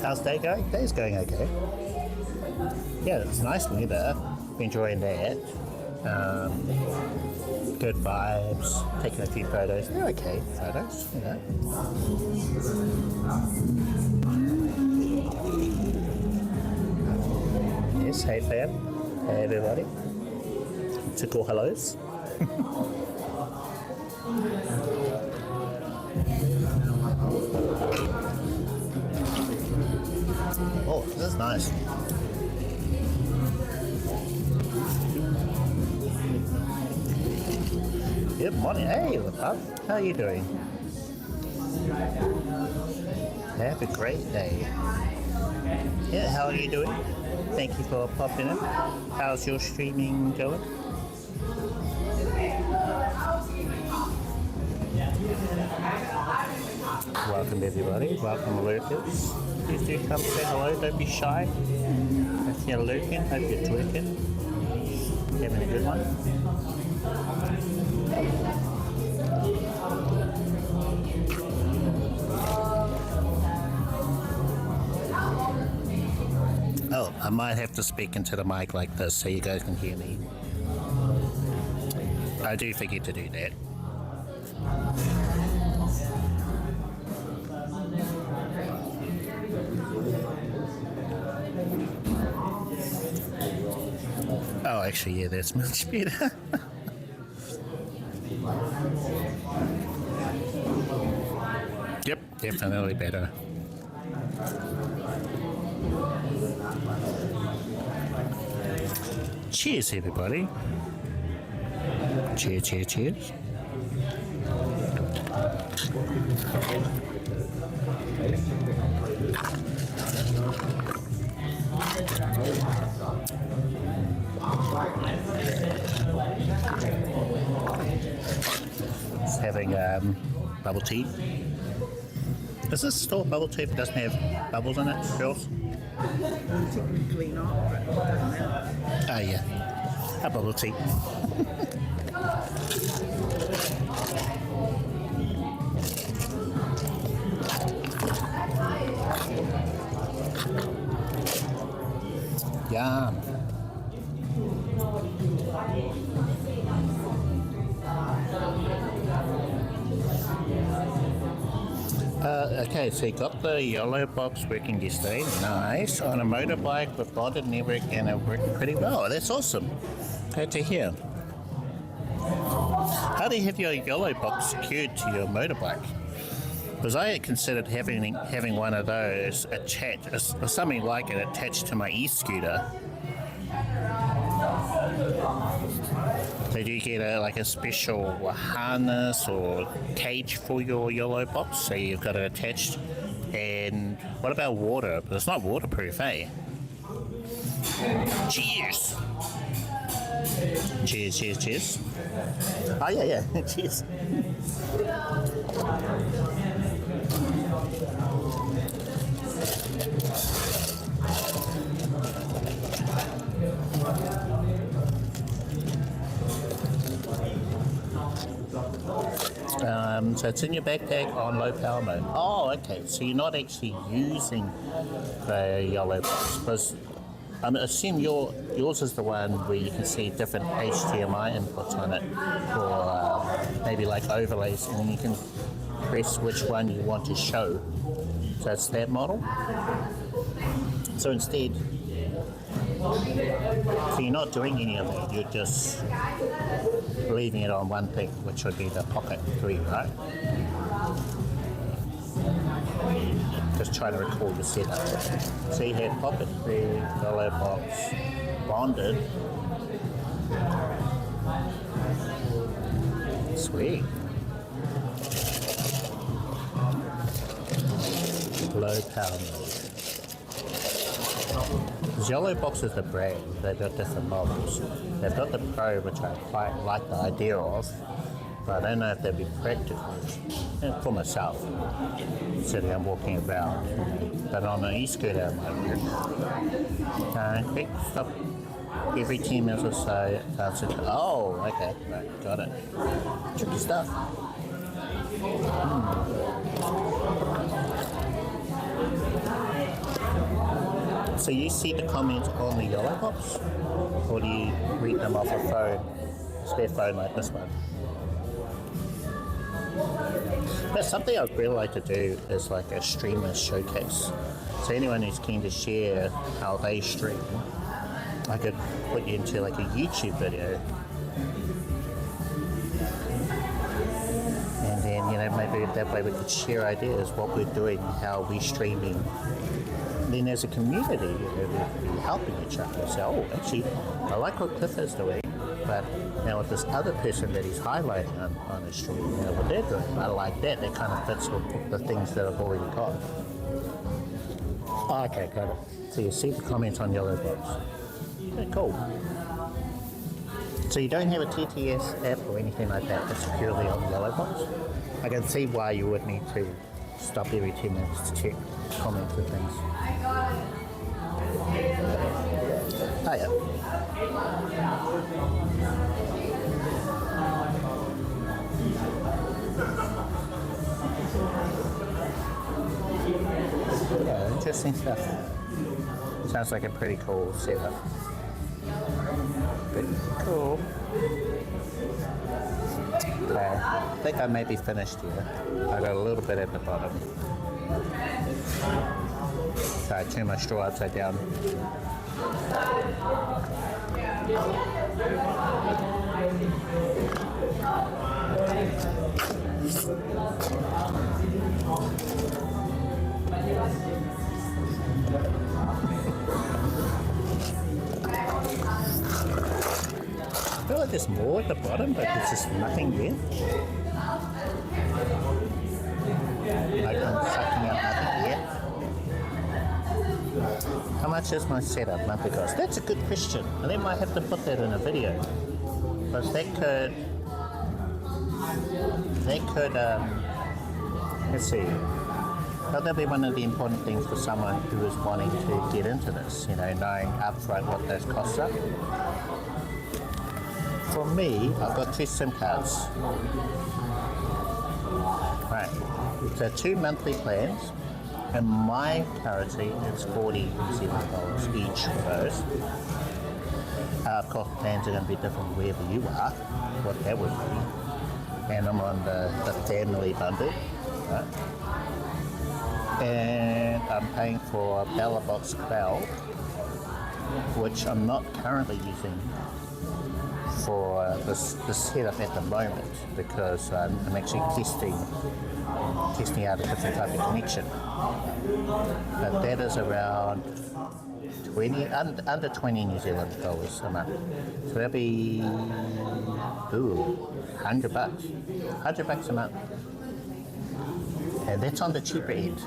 How's day going? Day's going okay. Yeah, it's nice weather. Enjoying that. Good vibes. Taking a few photos. They're okay photos, you know. Yes, hey fam. Hey everybody. Tickle hellos. Oh, this is nice. Good morning. Hey, what's up? How are you doing? Have a great day. Yeah, how are you doing? Thank you for popping in. How's your streaming going? Welcome everybody, welcome lurkers. Please do come say hello, don't be shy. If you're lurking, hope you're twerking. Having a good one. Oh, I might have to speak into the mic like this so you guys can hear me. I do forget to do that. Oh, actually, yeah, that's much better. Yep, definitely better. Cheers, everybody. Cheers, cheers, cheers. Just having bubble tea. Is this still bubble tea if it doesn't have bubbles in it, girls? Technically not, but it doesn't matter. Oh, yeah. A bubble tea. Yum. Okay, so you got the yellow box working yesterday. Nice. On a motorbike with bonded network and it worked pretty well. That's awesome. Glad to hear. How do you have your yellow box secured to your motorbike? Because I had considered having one of those attached, or something like it attached to my e-scooter. Did you get a special harness or cage for your yellow box so you've got it attached? And what about water? But it's not waterproof, eh? Cheers! Cheers, cheers, cheers. Oh, yeah, cheers. So it's in your backpack on low power mode. Oh, okay. So you're not actually using the yellow box. Because I assume yours is the one where you can see different HDMI inputs on it, or maybe like overlays, and then you can press which one you want to show. So it's that model. So instead, so you're not doing any of that, you're just leaving it on one thing, which would be the Pocket 3, right? Just trying to recall the setup. So you had Pocket 3, yellow box, bonded, Sweet. Low power mode. Yellow Box is the brand. They've got different models. They've got the Pro, which I quite like the idea of, but I don't know if they'd be practical for myself. Sitting and walking around, but on an e-scooter, it might work. Quick stop every 10 minutes or so. Oh, okay, right, got it. Tricky stuff. So you see the comments on the Yellow Box, or do you read them off a phone, spare phone like this one? But something I'd really like to do is like a streamer showcase. So anyone who's keen to share how they stream, I could put you into like a YouTube video. And then, you know, maybe that way we could share ideas, what we're doing, how we're streaming. Then as a community, we'd be helping each other. So, oh, actually, I like what Cliff is doing, but now with this other person that he's highlighting on his stream, you know, what they're doing, I like that. That kind of fits with the things that I've already got. Oh, okay, got it. So you see the comments on Yellow Box. Okay, cool. So you don't have a TTS app or anything like that, it's purely on Yellow Box? I can see why you would need to stop every 10 minutes to check comments and things. Oh yeah. Yeah, interesting stuff. Sounds like a pretty cool setup. Pretty cool. Okay, I think I may be finished here. I got a little bit at the bottom. So I turn my straw upside down. I feel like there's more at the bottom, but there's just nothing there. Like I'm sucking out nothing yet. How much is my setup monthly cost? That's a good question. I think I might have to put that in a video. Because that could, let's see. That'll be one of the important things for someone who is wanting to get into this, you know, knowing upfront what those costs are. For me, I've got 2 SIM cards. Right, so 2 monthly plans. In my currency, it's $40 each for those. Of course, plans are going to be different wherever you are, what that would be. And I'm on the family bundle, right? And I'm paying for BellaBox Cloud, which I'm not currently using for this setup at the moment because I'm actually testing out a different type of connection. But that is around 20, under 20 New Zealand dollars a month. So that'll be $100 a month. And that's on the cheaper end.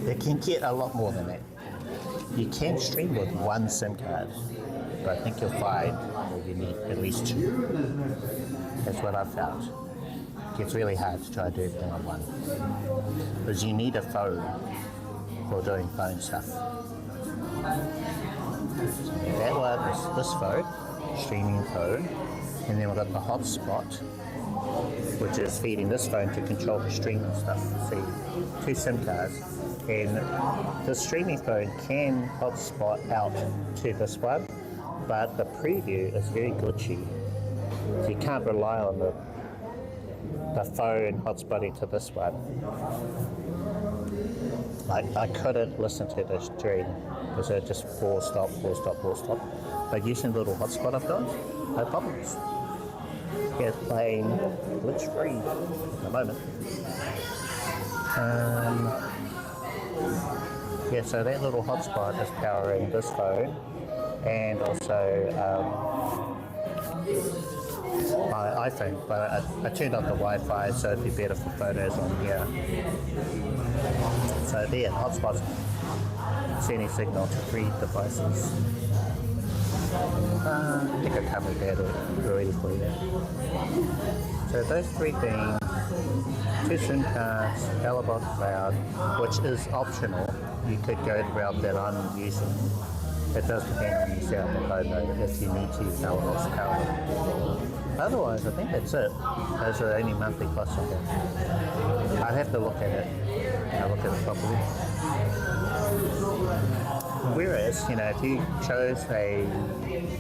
They can get a lot more than that. You can stream with 1 SIM card, but I think you'll find you need at least 2. That's what I've found. It gets really hard to try to do everything on one. Because you need a phone for doing phone stuff. So that one is this phone, streaming phone, and then we've got the hotspot, which is feeding this phone to control the streaming stuff. See, 2 SIM cards, and the streaming phone can hotspot out to this one, but the preview is very glitchy. So you can't rely on the phone hotspotting to this one. I couldn't listen to this stream because it just full stop. But using the little hotspot I've got, no problems. Yeah, it's playing glitch free at the moment. Yeah, so that little hotspot is powering this phone and also my iPhone, but I turned on the Wi-Fi so it'd be better for photos on here. So there, hotspot sending signal to 3 devices. I think I covered that already for you. So those 3 things, 2 SIM cards, Elevate Cloud, which is optional. You could go the route that I'm using. It does depend on you set up the logo if you need to use Elevate Cloud. Otherwise, I think that's it. Those are the only monthly costs I have. I'd have to look at it. Look at it properly. Whereas, if you chose a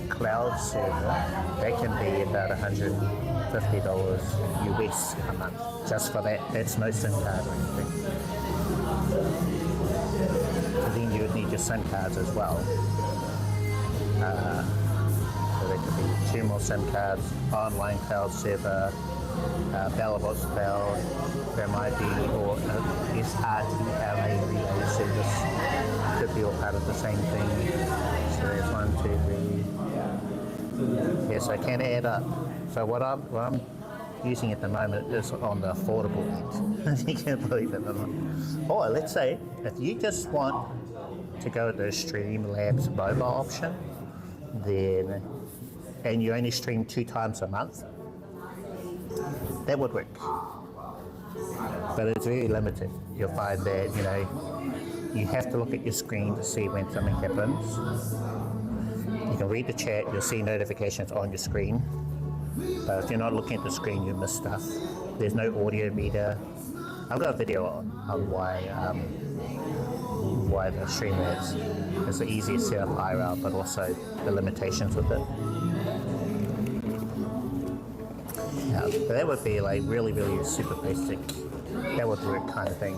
cloud server, that can be about $150 US a month. Just for that, that's no SIM card or anything. So then you would need your SIM cards as well. So there could be 2 more SIM cards, online cloud server, Bellabot's cloud, there might be, or SRTLA relay service, could be all part of the same thing. So there's 1, 2, 3. Yes, I can add up. So what I'm using at the moment is on the affordable end. You can't believe it or not. Or let's say, if you just want to go with the Streamlabs mobile option, then, and you only stream 2 times a month, that would work. But it's very limited. You'll find that, you have to look at your screen to see when something happens. You can read the chat, you'll see notifications on your screen. But if you're not looking at the screen, you miss stuff. There's no audio reader. I've got a video on why the Streamlabs is the easiest setup IRL, but also the limitations with it. Yeah, that would be like really, really super basic. That would work kind of thing.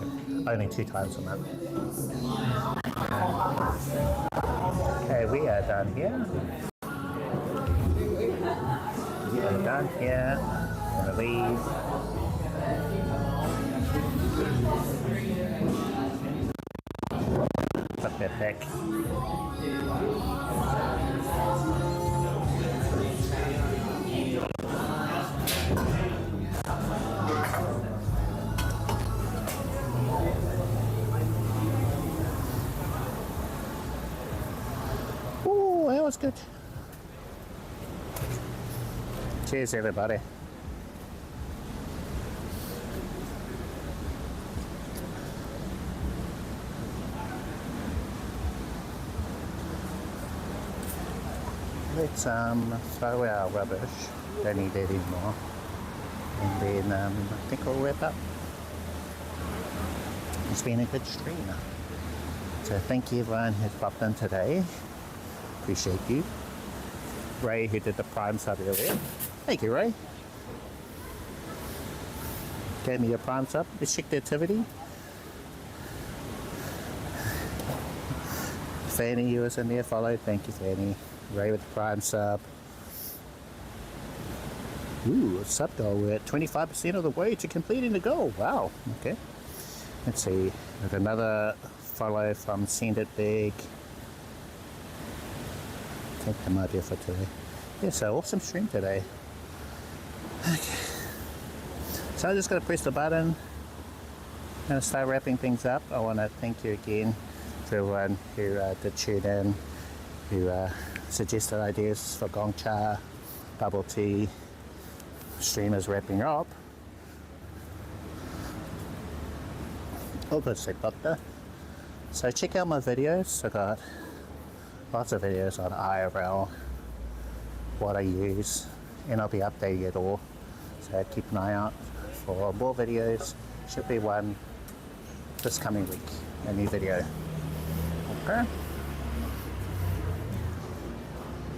Only 2 times a month. Okay, we are done here. We are done here. I'm gonna leave. Put that back. Ooh, that was good. Cheers, everybody. Let's throw our rubbish. Don't need that anymore. And then I think I'll wrap up. It's been a good stream. So thank you everyone who's popped in today. Appreciate you. Ray, who did the Prime sub earlier. Thank you, Ray. Gave me a Prime sub. Let's check the activity. Fanny, you was in there, followed. Thank you, Fanny. Ray with the Prime sub. Ooh, sub goal. We're at 25% of the way to completing the goal. Wow. Okay. Let's see. There's another follow from Send It Big. I think that might be it for today. Yeah, so awesome stream today. Okay. So I'm just going to press the button. I'm going to start wrapping things up. I want to thank you again for everyone who did tune in, who suggested ideas for Gongcha, bubble tea. Stream is wrapping up. Oh, good, say doctor. So check out my videos. I got lots of videos on IRL, what I use, and I'll be updating it all. So keep an eye out for more videos. Should be one this coming week, a new video. Okay.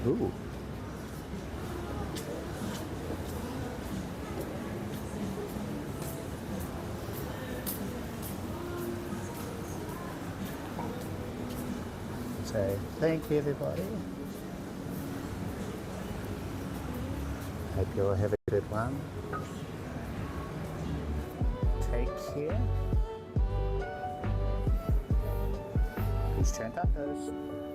Ooh. So thank you everybody. Hope you all have a good one. Take care. Peace, tacos.